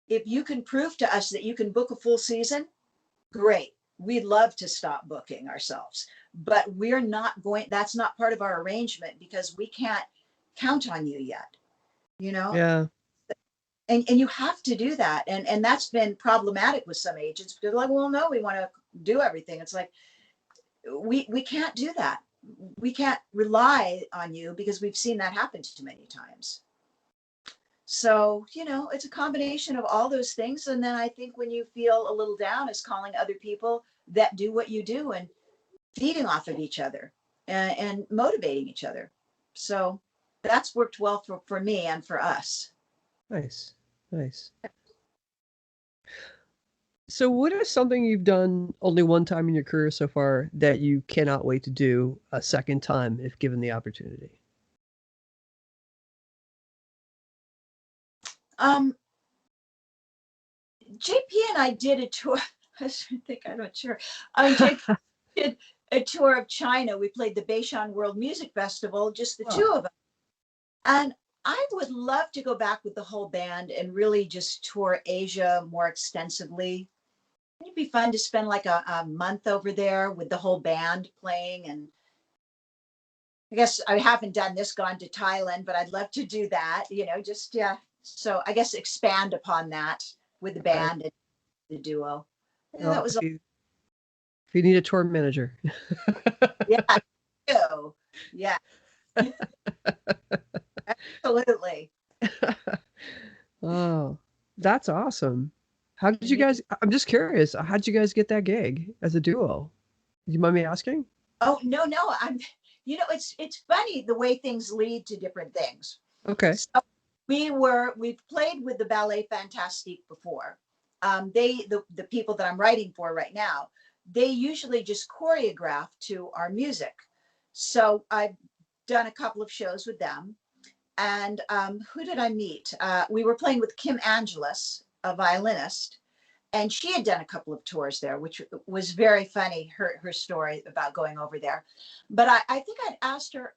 If you can prove to us that you can book a full season, great. We'd love to stop booking ourselves, but we're not going, that's not part of our arrangement because we can't count on you yet, you know? Yeah. And you have to do that. And that's been problematic with some agents because they're like, well, no, we want to do everything. It's like, we can't do that. We can't rely on you because we've seen that happen too many times. So, you know, it's a combination of all those things. And then I think when you feel a little down is calling other people that do what you do and feeding off of each other and motivating each other. So that's worked well for me and for us. Nice. Nice. So, what is something you've done only one time in your career so far that you cannot wait to do a second time if given the opportunity? Um, JP and I did a tour. I think I'm not sure. JP did a tour of China. We played the Beishan World Music Festival, just the two Oh, of us. And I would love to go back with the whole band and really just tour Asia more extensively. It'd be fun to spend like a month over there with the whole band playing. And I guess I haven't done this, gone to Thailand, but I'd love to do that, you know, just, yeah. So I guess expand upon that with the okay. band and the duo. Yeah, that Well, was, if you need a tour manager. yeah, yeah. That's awesome. How did you Yeah. guys? I'm just curious. How did you guys get that gig as a duo? Do you mind me asking? Oh, no, no, it's funny the way things lead to different things. Okay. So we've played with the Ballet Fantastique before. The people that I'm writing for right now, they usually just choreograph to our music. So I've done a couple of shows with them. And who did I meet? We were playing with Kim Angelis, a violinist, and she had done a couple of tours there, which was very funny, her story about going over there. But I think I'd asked her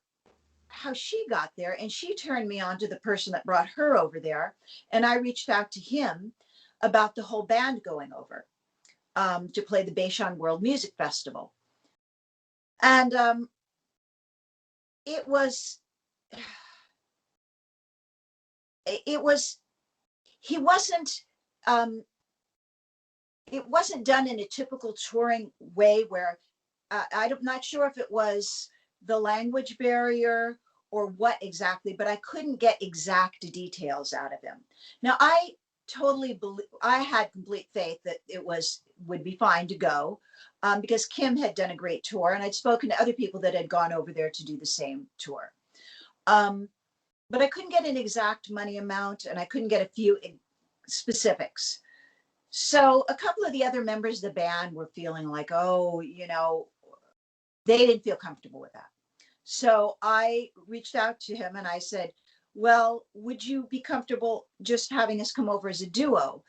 how she got there, and she turned me on to the person that brought her over there. And I reached out to him about the whole band going over to play the Beishan World Music Festival. And it was, it was, he wasn't, um, it wasn't done in a typical touring way where I'm not sure if it was the language barrier or what exactly, but I couldn't get exact details out of him. Now I totally believe, I had complete faith that it would be fine to go because Kim had done a great tour and I'd spoken to other people that had gone over there to do the same tour. Um, but I couldn't get an exact money amount and I couldn't get a few specifics. So a couple of the other members of the band were feeling like, oh, they didn't feel comfortable with that. So I reached out to him and I said, well, would you be comfortable just having us come over as a duo?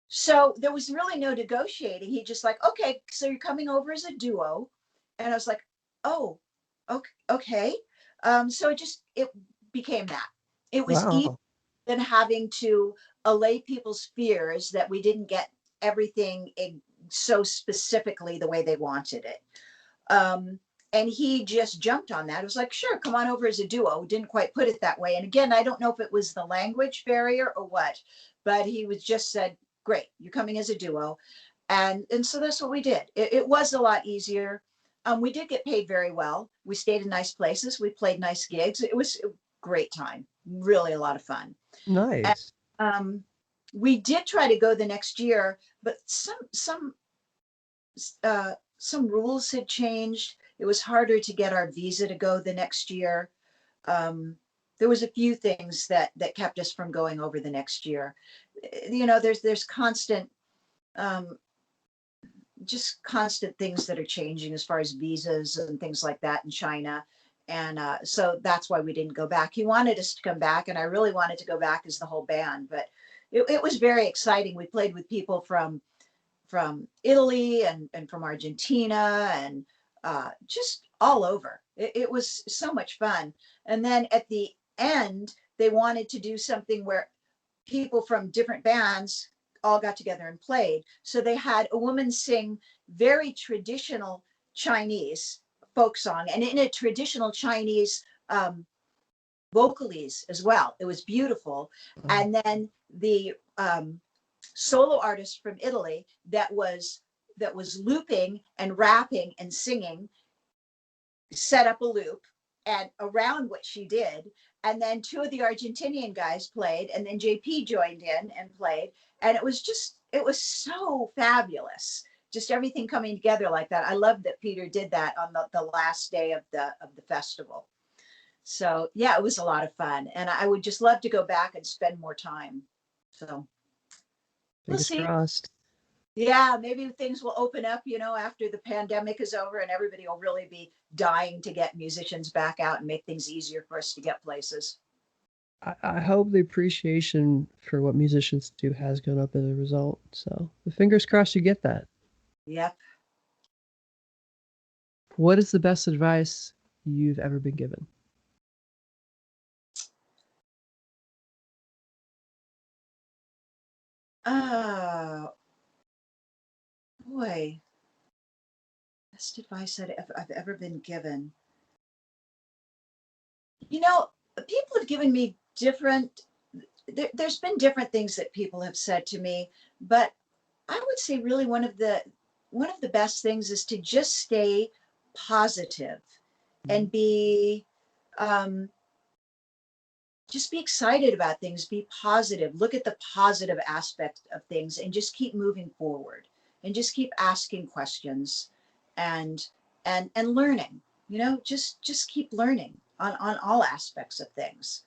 So there was really no negotiating. He just like, okay, so you're coming over as a duo. And I was like, oh, okay. So it became that. It was easier Wow. than having to allay people's fears that we didn't get everything so specifically the way they wanted it. And he just jumped on that. It was like, sure, come on over as a duo. Didn't quite put it that way. And again, I don't know if it was the language barrier or what, but he was just said, great, you're coming as a duo. And so that's what we did. It was a lot easier. We did get paid very well. We stayed in nice places. We played nice gigs. It was a great time, really a lot of fun. And, Nice. we did try to go the next year, but some rules had changed. It was harder to get our visa to go the next year. There was a few things that kept us from going over the next year. There's constant, um, just constant things that are changing as far as visas and things like that in China. And so that's why we didn't go back. He wanted us to come back, and I really wanted to go back as the whole band. But it was very exciting. We played with people from Italy and from Argentina and just all over. It was so much fun. And then at the end, they wanted to do something where people from different bands all got together and played. So they had a woman sing very traditional Chinese folk song and in a traditional Chinese vocalese as well. It was beautiful. Wow. And then the solo artist from Italy that was looping and rapping and singing set up a loop and around what she did, and then two of the Argentinian guys played, and then JP joined in and played, and it was so fabulous, just everything coming together like that. I love that Peter did that on the last day of the festival. So yeah, it was a lot of fun, and I would just love to go back and spend more time. So we'll Fingers see. crossed. Yeah, maybe things will open up, after the pandemic is over and everybody will really be dying to get musicians back out and make things easier for us to get places. I hope the appreciation for what musicians do has gone up as a result. So the fingers crossed you get that. Yep. What is the best advice you've ever been given? Oh, boy. Best advice I've ever been given. People have given me there's been different things that people have said to me, but I would say really one of the best things is to just stay positive and be um, just be excited about things, be positive, look at the positive aspect of things, and just keep moving forward, and just keep asking questions, and and learning, just keep learning on all aspects of things.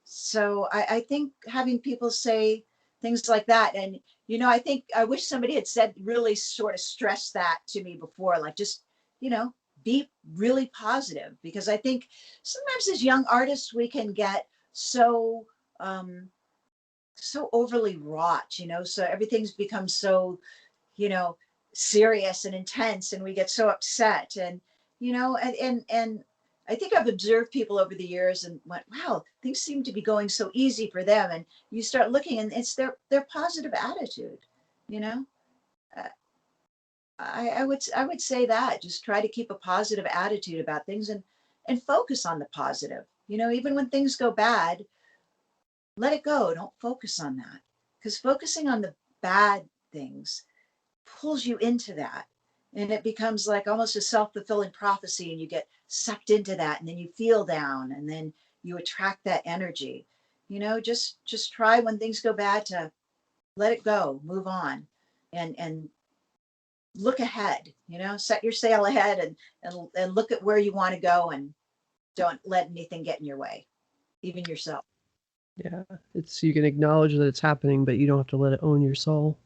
So I think having people say things like that, and I think I wish somebody had said, really sort of stress that to me before, like, just, you know, be really positive, because I think sometimes as young artists we can get so um so overly wrought, so everything's become so, you know, serious and intense, and we get so upset, and and I think I've observed people over the years and went, wow, things seem to be going so easy for them, and you start looking, and it's their positive attitude, you know. Uh, I would say that just try to keep a positive attitude about things, and focus on the positive. Even when things go bad, let it go. Don't focus on that, because focusing on the bad things pulls you into that, and it becomes like almost a self-fulfilling prophecy, and you get sucked into that, and then you feel down, and then you attract that energy. Just try, when things go bad, to let it go, move on, and look ahead. Set your sail ahead, and look at where you want to go, and don't let anything get in your way, even yourself. Yeah, it's you can acknowledge that it's happening, but you don't have to let it own your soul.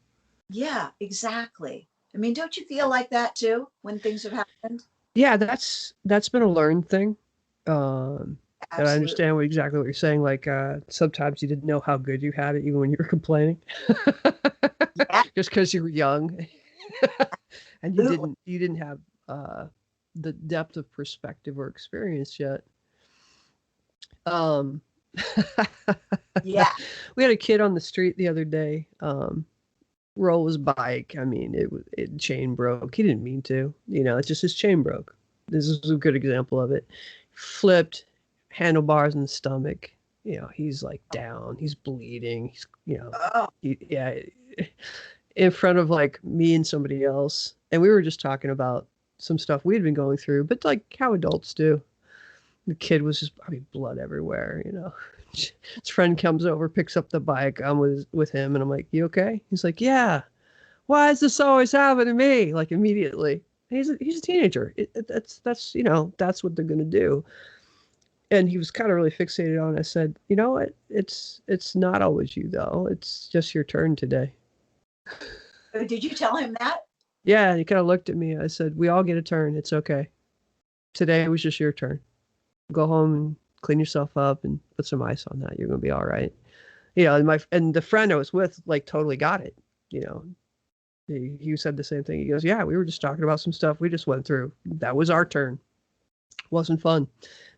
Yeah, exactly. I mean, don't you feel like that too when things have happened? Yeah, that's been a learned thing. Um, and I Absolutely. understand exactly what you're saying. Like sometimes you didn't know how good you had it, even when you were complaining, Yeah, just because you were young, and you absolutely. didn't have uh, the depth of perspective or experience yet. Um, Yeah. we had a kid on the street the other day. Roll his bike. I mean, it chain broke. He didn't mean to. It's just his chain broke. This is a good example of it. Flipped, handlebars in the stomach. He's like down. He's bleeding. Oh, Yeah, in front of like me and somebody else, and we were just talking about some stuff we'd been going through, but like how adults do. The kid was just, I mean, blood everywhere. His friend comes over, picks up the bike. I'm with him, and I'm like, "You okay?" He's like, "Yeah." Why does this always happen to me? Like immediately. He's a teenager. That's what they're gonna do. And he was kind of really fixated on it. I said, you know what? It's not always you though. It's just your turn today. did you tell him that? Yeah, and he kind of looked at me. I said, we all get a turn. It's okay. Today was just your turn. Go home and clean yourself up and put some ice on that. You're gonna be all right. And the friend I was with like totally got it. You know, he said the same thing. He goes, "Yeah, we were just talking about some stuff we just went through. That was our turn. Wasn't fun,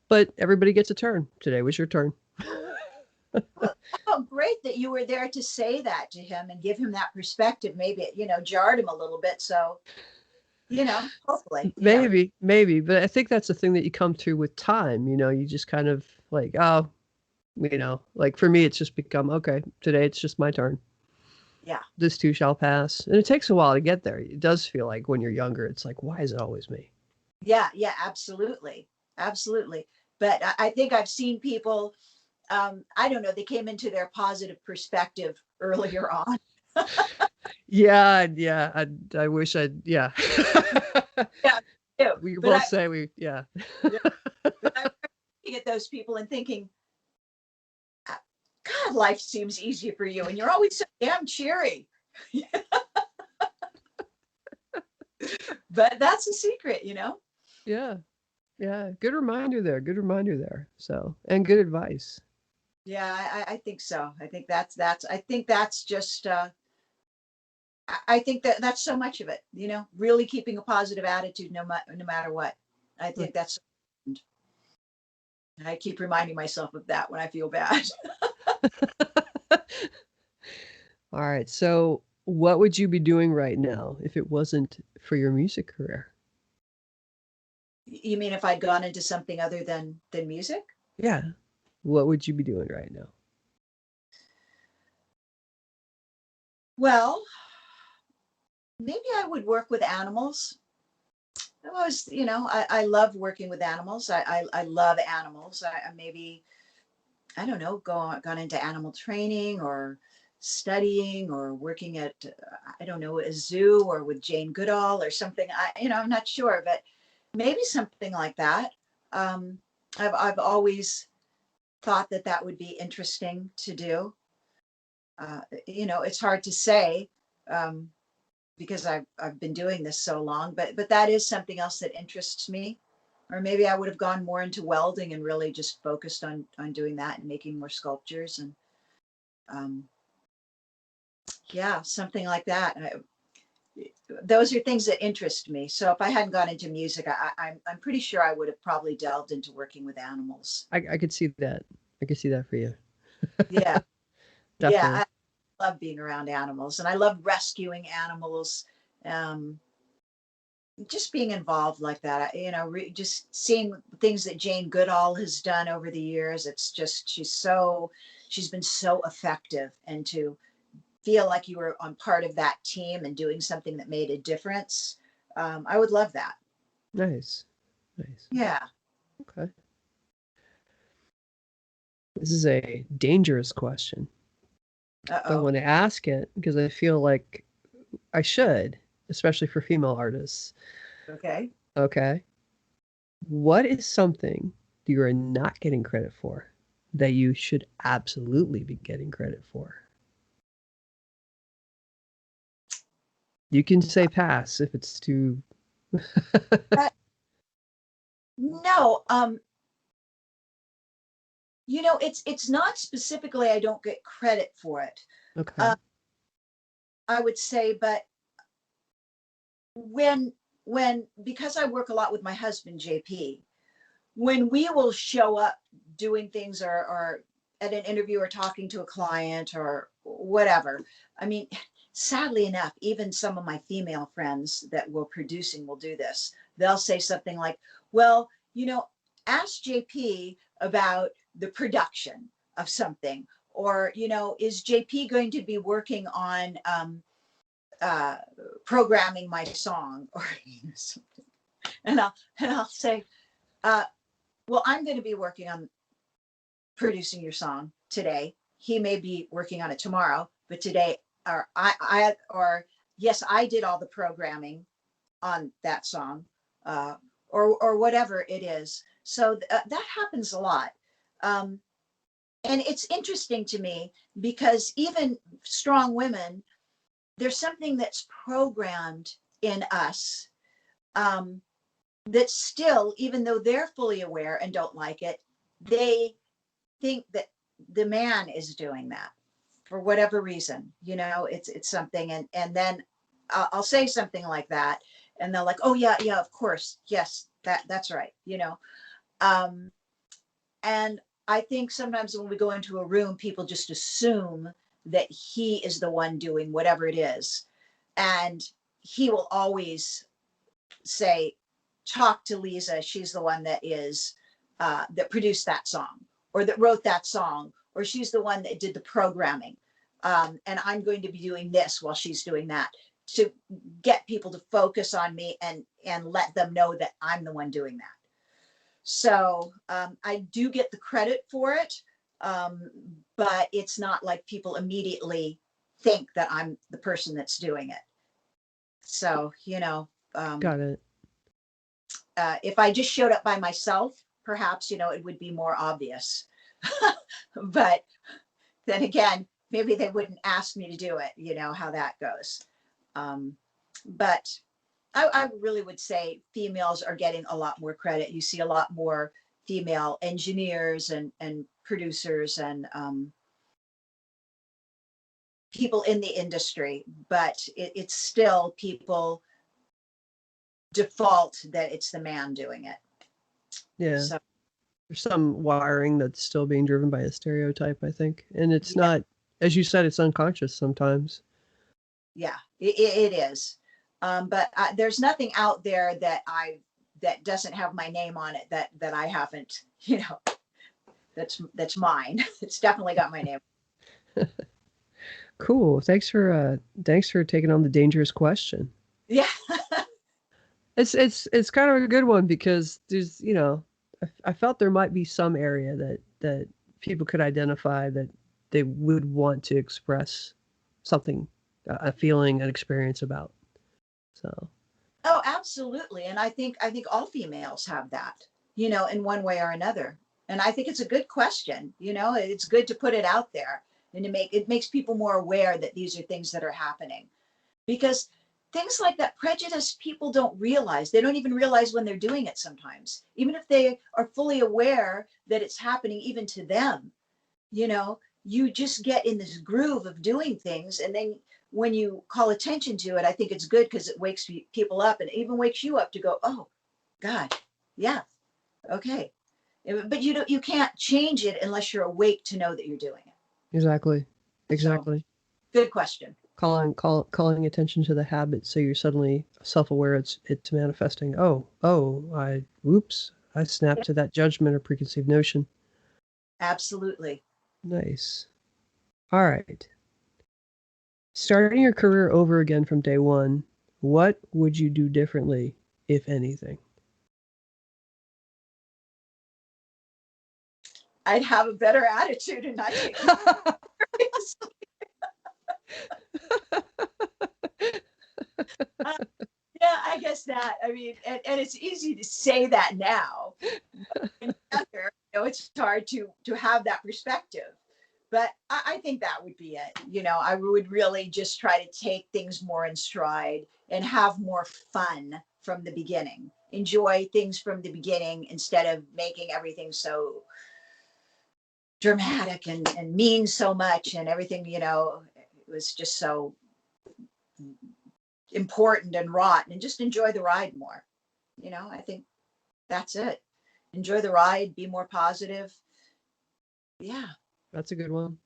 but everybody gets a turn. Today was your turn." Well, oh, great that you were there to say that to him and give him that perspective. Maybe it, jarred him a little bit. So, hopefully, Maybe, but I think that's the thing that you come through with time. You just kind of like, oh, like for me, it's just become okay. Today, it's just my turn. yeah, This too shall pass, and it takes a while to get there. It does feel like when you're younger, it's like, why is it always me? yeah, absolutely, absolutely. But I think I've seen people. I don't know. They came into their positive perspective earlier on. Yeah, yeah. I wish I'd. Yeah. Yeah, too. We But both say we. Yeah. yeah, but I'm looking at those people and thinking, God, life seems easy for you, and you're always so damn cheery. But that's a secret. Yeah. Yeah. Good reminder there. Good reminder there. So, and good advice. Yeah, I think so. I think that's I think that's just I think that that's so much of it. Really keeping a positive attitude, no matter what. I think that's so important. I keep reminding myself of that when I feel bad. All right. So, what would you be doing right now if it wasn't for your music career? You mean if I'd gone into something other than music? Yeah. What would you be doing right now? Well, maybe I would work with animals. I was, I love working with animals. I love animals. Maybe I don't know, gone into animal training or studying or working at, I don't know, a zoo or with Jane Goodall or something. I'm not sure, but maybe something like that. Um, I've always thought that that would be interesting to do. It's hard to say, um, because I've been doing this so long, but that is something else that interests me. Or maybe I would have gone more into welding and really just focused on doing that and making more sculptures and um, yeah, something like that. Those are things that interest me. So if I hadn't gone into music, I'm pretty sure I would have probably delved into working with animals. I could see that. I could see that for you. Yeah, yeah, Definitely. I love being around animals, and I love rescuing animals. Um, just being involved like that, just seeing things that Jane Goodall has done over the years. It's just she's been so effective, and to feel like you were on part of that team and doing something that made a difference. I would love that. Nice. Nice. Yeah. Okay. This is a dangerous question, but I Uh-oh. want to ask it because I feel like I should, especially for female artists. Okay. Okay. What is something you are not getting credit for that you should absolutely be getting credit for? You can say pass if it's too. Uh, no, it's not specifically I don't get credit for it. Okay. Uh, I would say, but when because I work a lot with my husband JP, when we will show up doing things or at an interview or talking to a client or whatever, I mean, sadly enough, even some of my female friends that we're producing will do this. They'll say something like, well, ask JP about the production of something, or is JP going to be working on uh, programming my song or something. And I'll say, uh, well, I'm going to be working on producing your song today. He may be working on it tomorrow, but today, or yes, I did all the programming on that song, uh, or whatever it is. So that happens a lot. Um, and it's interesting to me because even strong women, there's something that's programmed in us, um, that still, even though they're fully aware and don't like it, they think that the man is doing that for whatever reason. It's something, and then I'll say something like that, and they're like, "Oh yeah, yeah, of course, yes, that's right." Um, and I think sometimes when we go into a room, people just assume that he is the one doing whatever it is, and he will always say, talk to Liza. She's the one that produced that song or that wrote that song, or she's the one that did the programming. And I'm going to be doing this while she's doing that, to get people to focus on me and let them know that I'm the one doing that. So I do get the credit for it, um, but it's not like people immediately think that I'm the person that's doing it. So, Got it. if I just showed up by myself, perhaps, it would be more obvious. But then again, maybe they wouldn't ask me to do it, how that goes. Um, but I really would say females are getting a lot more credit. You see a lot more female engineers and producers and people in the industry, but it's still people default that it's the man doing it. Yeah. So There's some wiring that's still being driven by a stereotype, I think. And it's yeah, not, as you said, it's unconscious sometimes. yeah, it is. But there's nothing out there that doesn't have my name on it that I haven't, that's mine. It's definitely got my name. Cool. Thanks for taking on the dangerous question. Yeah. It's kind of a good one because there's, I felt there might be some area that people could identify that they would want to express something, a feeling, an experience about. So, Oh, absolutely. And I think all females have that, in one way or another. And I think it's a good question. It's good to put it out there and it makes people more aware that these are things that are happening. Because things like that prejudice, people don't realize. They don't even realize when they're doing it sometimes. Even if they are fully aware that it's happening even to them, you just get in this groove of doing things. And then when you call attention to it, I think it's good because it wakes people up and even wakes you up to go, oh, God, yeah, okay. But you can't change it unless you're awake to know that you're doing it. exactly. So Exactly. good question. Calling attention to the habit, so you're suddenly self-aware it's manifesting. I snapped to that judgment or preconceived notion. Absolutely. Nice. All right. Starting your career over again from day one, what would you do differently, if anything? I'd have a better attitude and not take it seriously. Uh, yeah, I guess that. I mean, and it's easy to say that now. When you're younger, it's hard to have that perspective. But I think that would be it. I would really just try to take things more in stride and have more fun from the beginning. Enjoy things from the beginning instead of making everything so dramatic and mean so much and everything, it was just so important and rotten and just enjoy the ride more. I think that's it. Enjoy the ride, be more positive. Yeah. That's a good one.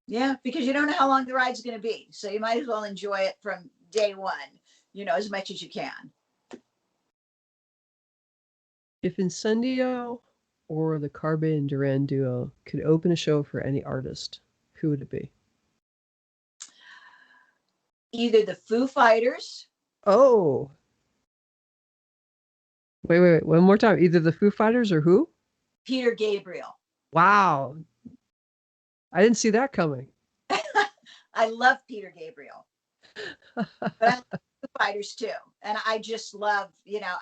Yeah, because you don't know how long the ride's going to be. So you might as well enjoy it from day one, as much as you can. If Incendio or the Carbe and Duran duo could open a show for any artist, who would it be? Either the Foo Fighters, Oh, wait. One more time. Either the Foo Fighters or who? Peter Gabriel. Wow. I didn't see that coming. I love Peter Gabriel, but I love Foo Fighters too. And I just love,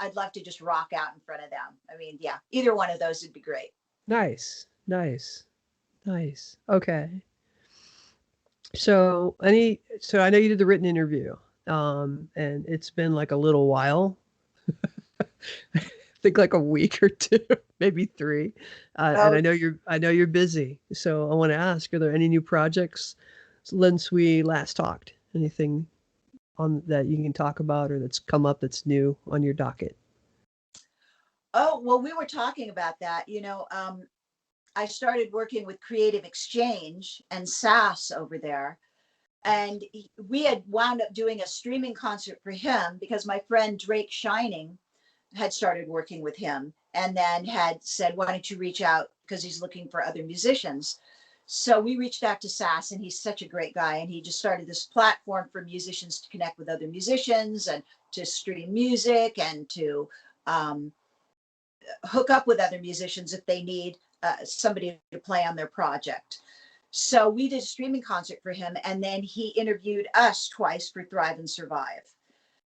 I'd love to just rock out in front of them. I mean, yeah, either one of those would be great. Nice. Nice. Nice. Okay. So I know you did the written interview. And it's been like a little while. I think like a week or two, maybe three. And Oh, I know you're busy. So I want to ask, are there any new projects since we last talked? Anything on that you can talk about or that's come up that's new on your docket? oh, well, we were talking about that. I started working with Creative Exchange and SAS over there. And we had wound up doing a streaming concert for him because my friend Drake Shining had started working with him and then had said, why don't you reach out because he's looking for other musicians. So we reached out to SAS, and he's such a great guy. And he just started this platform for musicians to connect with other musicians and to stream music and to um, hook up with other musicians if they need somebody to play on their project. So we did a streaming concert for him, and then he interviewed us twice for Thrive and Survive.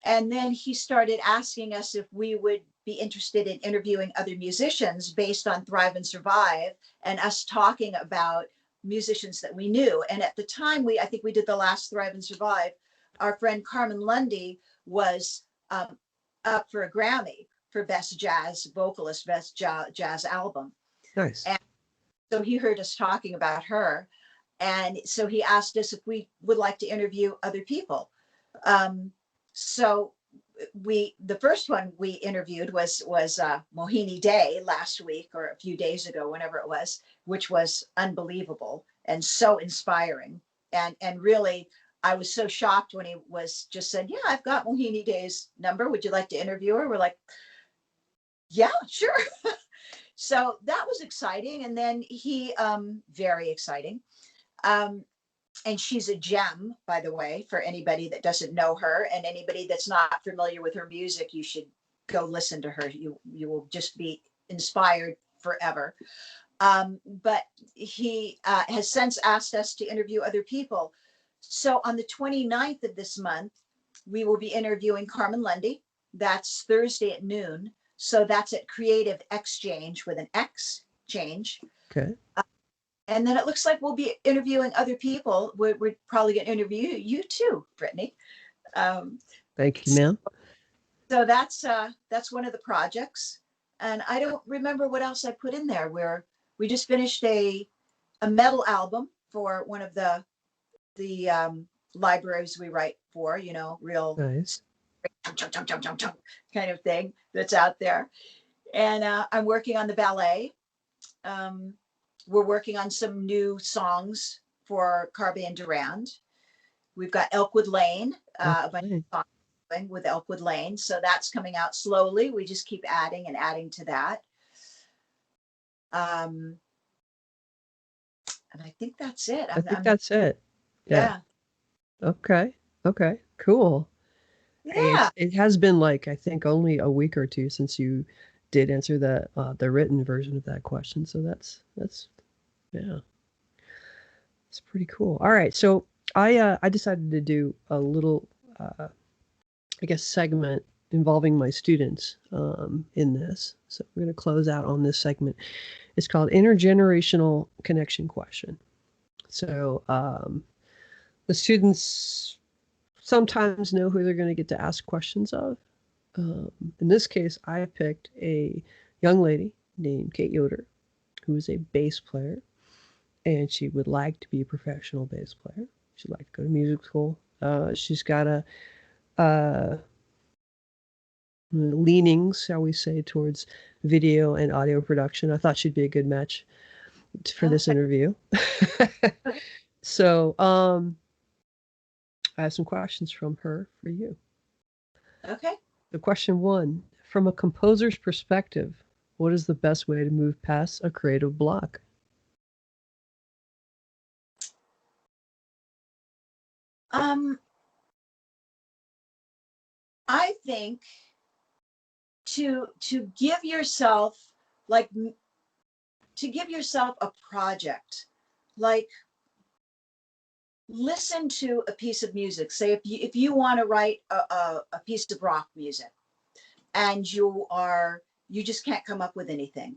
And then he started asking us if we would be interested in interviewing other musicians based on Thrive and Survive and us talking about musicians that we knew. And at the time, I think we did the last Thrive and Survive. Our friend Carmen Lundy was up for a Grammy for Best Jazz Vocalist, Best Jazz Album. Nice. And so he heard us talking about her. And so he asked us if we would like to interview other people. So the first one we interviewed was Mohini Day last week or a few days ago, whenever it was, which was unbelievable and so inspiring. And really, I was so shocked when he was just said, yeah, I've got Mohini Day's number. Would you like to interview her? We're like, yeah, sure. So that was exciting. And then very exciting. Um, and she's a gem, by the way, for anybody that doesn't know her and anybody that's not familiar with her music, you should go listen to her. You will just be inspired forever. But he has since asked us to interview other people. So on the 29th of this month, we will be interviewing Carmen Lundy. That's Thursday at noon. So that's at Creative Exchange with an X change. Okay. And then it looks like we'll be interviewing other people. We're probably going to interview you too, Brittany. Um, Thank you, ma'am. so that's one of the projects. And I don't remember what else I put in there. Where we just finished a metal album for one of the libraries we write for. You know, real Nice. chunk, chunk, chunk, chunk, chunk kind of thing that's out there. And I'm working on the ballet. Um, we're working on some new songs for Carbe and Durand. We've got Elkwood Lane, a bunch Okay. of songs with Elkwood Lane. So that's coming out slowly. We just keep adding and adding to that. Um, and I think that's it. I think that's it. Yeah. Yeah. Okay. Okay. Cool. Hey, Yeah. it has been like, I think, only a week or two since you did answer the written version of that question. So that's yeah, it's pretty cool. All right, so I decided to do a little I guess segment involving my students in this. So we're going to close out on this segment. It's called Intergenerational Connection Question. So the students sometimes know who they're going to get to ask questions of. In this case, I picked a young lady named Kate Yoder, who is a bass player, and she would like to be a professional bass player. She'd like to go to music school. She's got a leanings, shall we say, towards video and audio production. I thought she'd be a good match for this Okay. interview. So, I have some questions from her for you. Okay. So, question one, from a composer's perspective, what is the best way to move past a creative block? Um, I think to give yourself like to give yourself a project, like listen to a piece of music. Say if you want to write a piece of rock music and you just can't come up with anything,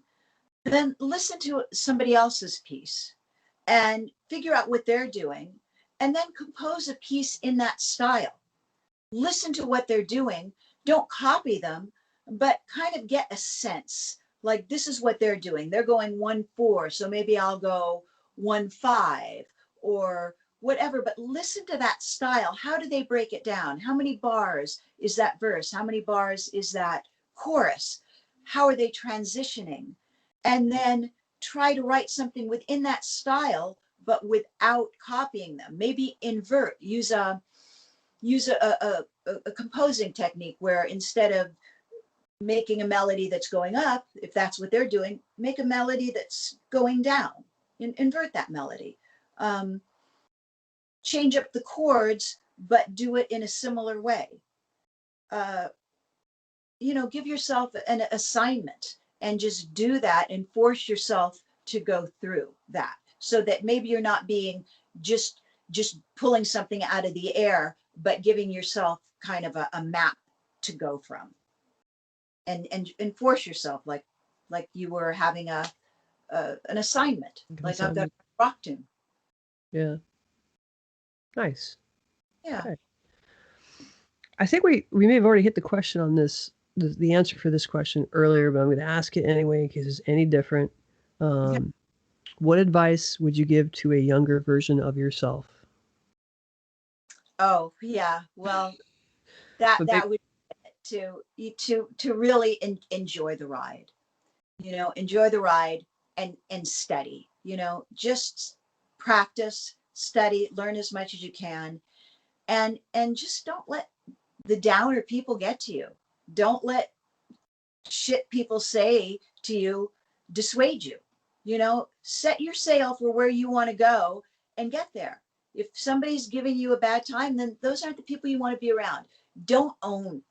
then listen to somebody else's piece and figure out what they're doing and then compose a piece in that style. Listen to what they're doing. Don't copy them, but kind of get a sense. Like this is what they're doing. They're going 1/4, so maybe I'll go 1/5 or whatever. But listen to that style. How do they break it down? How many bars is that verse? How many bars is that chorus? How are they transitioning? And then try to write something within that style, but without copying them. Maybe invert, use a composing technique where instead of making a melody that's going up, if that's what they're doing, make a melody that's going down. Invert that melody. Um, Change up the chords, but do it in a similar way. Uh, Give yourself an assignment and just do that and force yourself to go through that so that maybe you're not being just just pulling something out of the air, but giving yourself kind of a map to go from and force yourself like you were having an assignment, like I've got Assignment. a rock tune. Yeah. Nice. Yeah. Okay. I think we may have already hit the question on this, the answer for this question earlier, but I'm going to ask it anyway in case it's any different. Okay. Um, what advice would you give to a younger version of yourself? Oh yeah, well So that would to really enjoy the ride, enjoy the ride and study, just practice, study, learn as much as you can, and just don't let the downer people get to you. Don't let shit people say to you dissuade you. Set your sail for where you want to go and get there. If somebody's giving you a bad time, then those aren't the people you want to be around. Don't own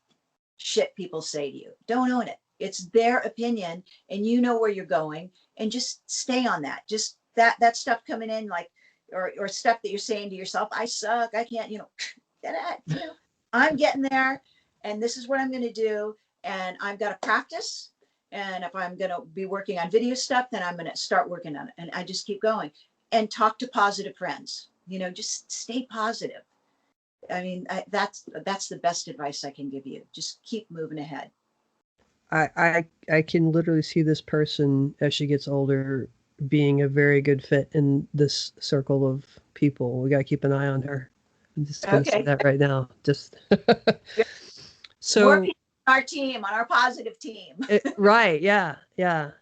shit people say to you. Don't own it. It's their opinion, and you know where you're going, and just stay on that. Just that stuff coming in, like, or stuff that you're saying to yourself, I suck, I can't, I'm getting there, and this is what I'm going to do, and I've got to practice. And if I'm going to be working on video stuff, then I'm going to start working on it, and I just keep going and talk to positive friends. Just stay positive. I mean, that's the best advice I can give you. Just keep moving ahead. I can literally see this person as she gets older being a very good fit in this circle of people. We got to keep an eye on her. I'm just going to say Okay. that right now. Just More so people on our team, on our positive team. right, yeah, yeah.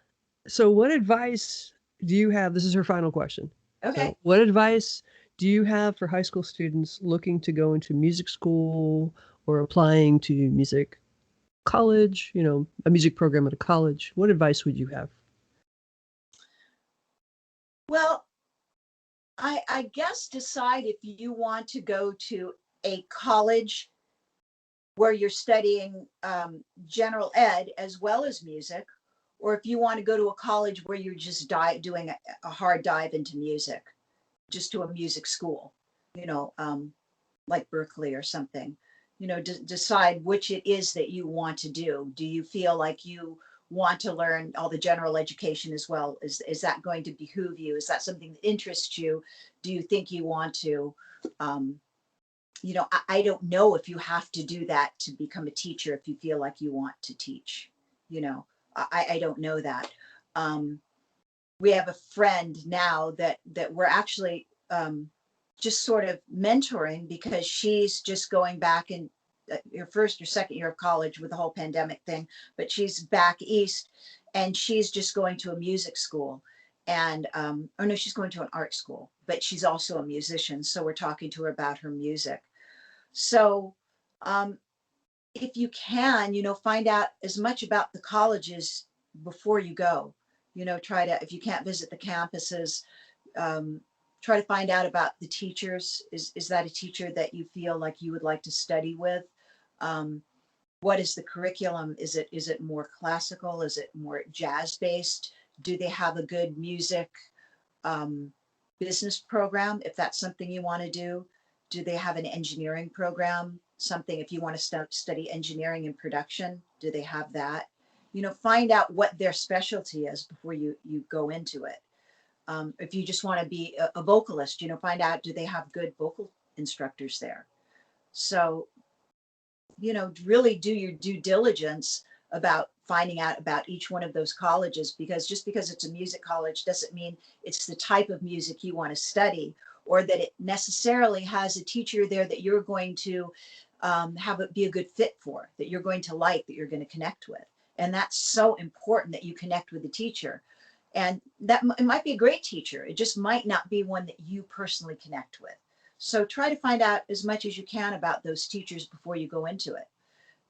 So what advice do you have? This is her final question. Okay. So what advice do you have for high school students looking to go into music school or applying to music college, a music program at a college? What advice would you have? Well, I guess decide if you want to go to a college where you're studying general ed as well as music, or if you want to go to a college where you're just doing a hard dive into music, just to a music school, you know, um, like Berkeley or something. Decide which it is that you want to do. Do you feel like you want to learn all the general education as well? Is that going to behoove you? Is that something that interests you? Do you think you want to? Um, I don't know if you have to do that to become a teacher if you feel like you want to teach. You know, I don't know that. Um, we have a friend now that we're actually just sort of mentoring, because she's just going back in her first or second year of college with the whole pandemic thing, but she's back east, and she's just going to a music school. And oh no, she's going to an art school, but she's also a musician, so we're talking to her about her music. So um, if you can, find out as much about the colleges before you go. Try to, if you can't visit the campuses, um, try to find out about the teachers. Is that a teacher that you feel like you would like to study with? Um, what is the curriculum? Is it more classical? Is it more jazz based? Do they have a good music um, business program, if that's something you want to do? Do they have an engineering program? Something, if you want to study engineering and production, do they have that? Find out what their specialty is before you go into it. If you just want to be a vocalist, find out, do they have good vocal instructors there? So, really do your due diligence about finding out about each one of those colleges, because just because it's a music college doesn't mean it's the type of music you want to study, or that it necessarily has a teacher there that you're going to have it be a good fit for, that you're going to like, that you're going to connect with. And that's so important, that you connect with the teacher. And that it might be a great teacher, it just might not be one that you personally connect with. So try to find out as much as you can about those teachers before you go into it.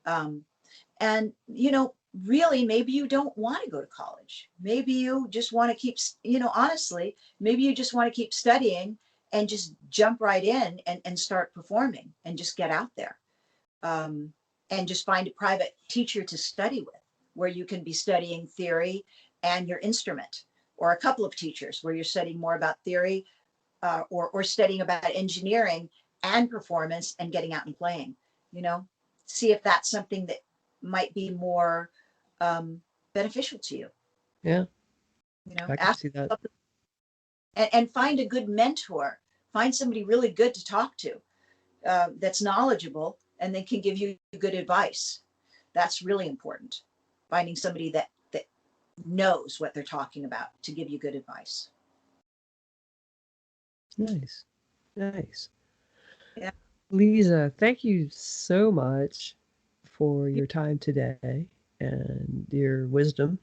Um, and, really, maybe you don't want to go to college. Maybe you just want to keep, honestly, maybe you just want to keep studying and just jump right in and start performing and just get out there. Um, and just find a private teacher to study with, where you can be studying theory and your instrument, or a couple of teachers where you're studying more about theory, or studying about engineering and performance and getting out and playing. You know, see if that's something that might be more beneficial to you. Yeah, I can Ask, see that. and find a good mentor. Find somebody really good to talk to, that's knowledgeable, and they can give you good advice. That's really important. Finding somebody that knows what they're talking about to give you good advice. Nice. Nice. Yeah. Lisa, thank you so much for your time today and your wisdom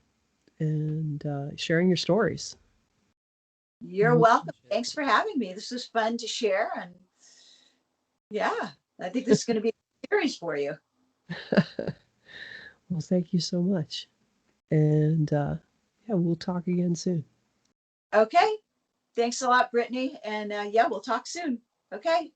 and sharing your stories. I You're really welcome. appreciate Thanks for having me. This was fun to share. And yeah, I think this is going to be a series for you. it. Well, thank you so much. And yeah, we'll talk again soon. Okay. Thanks a lot, Brittany. And yeah, we'll talk soon. Okay.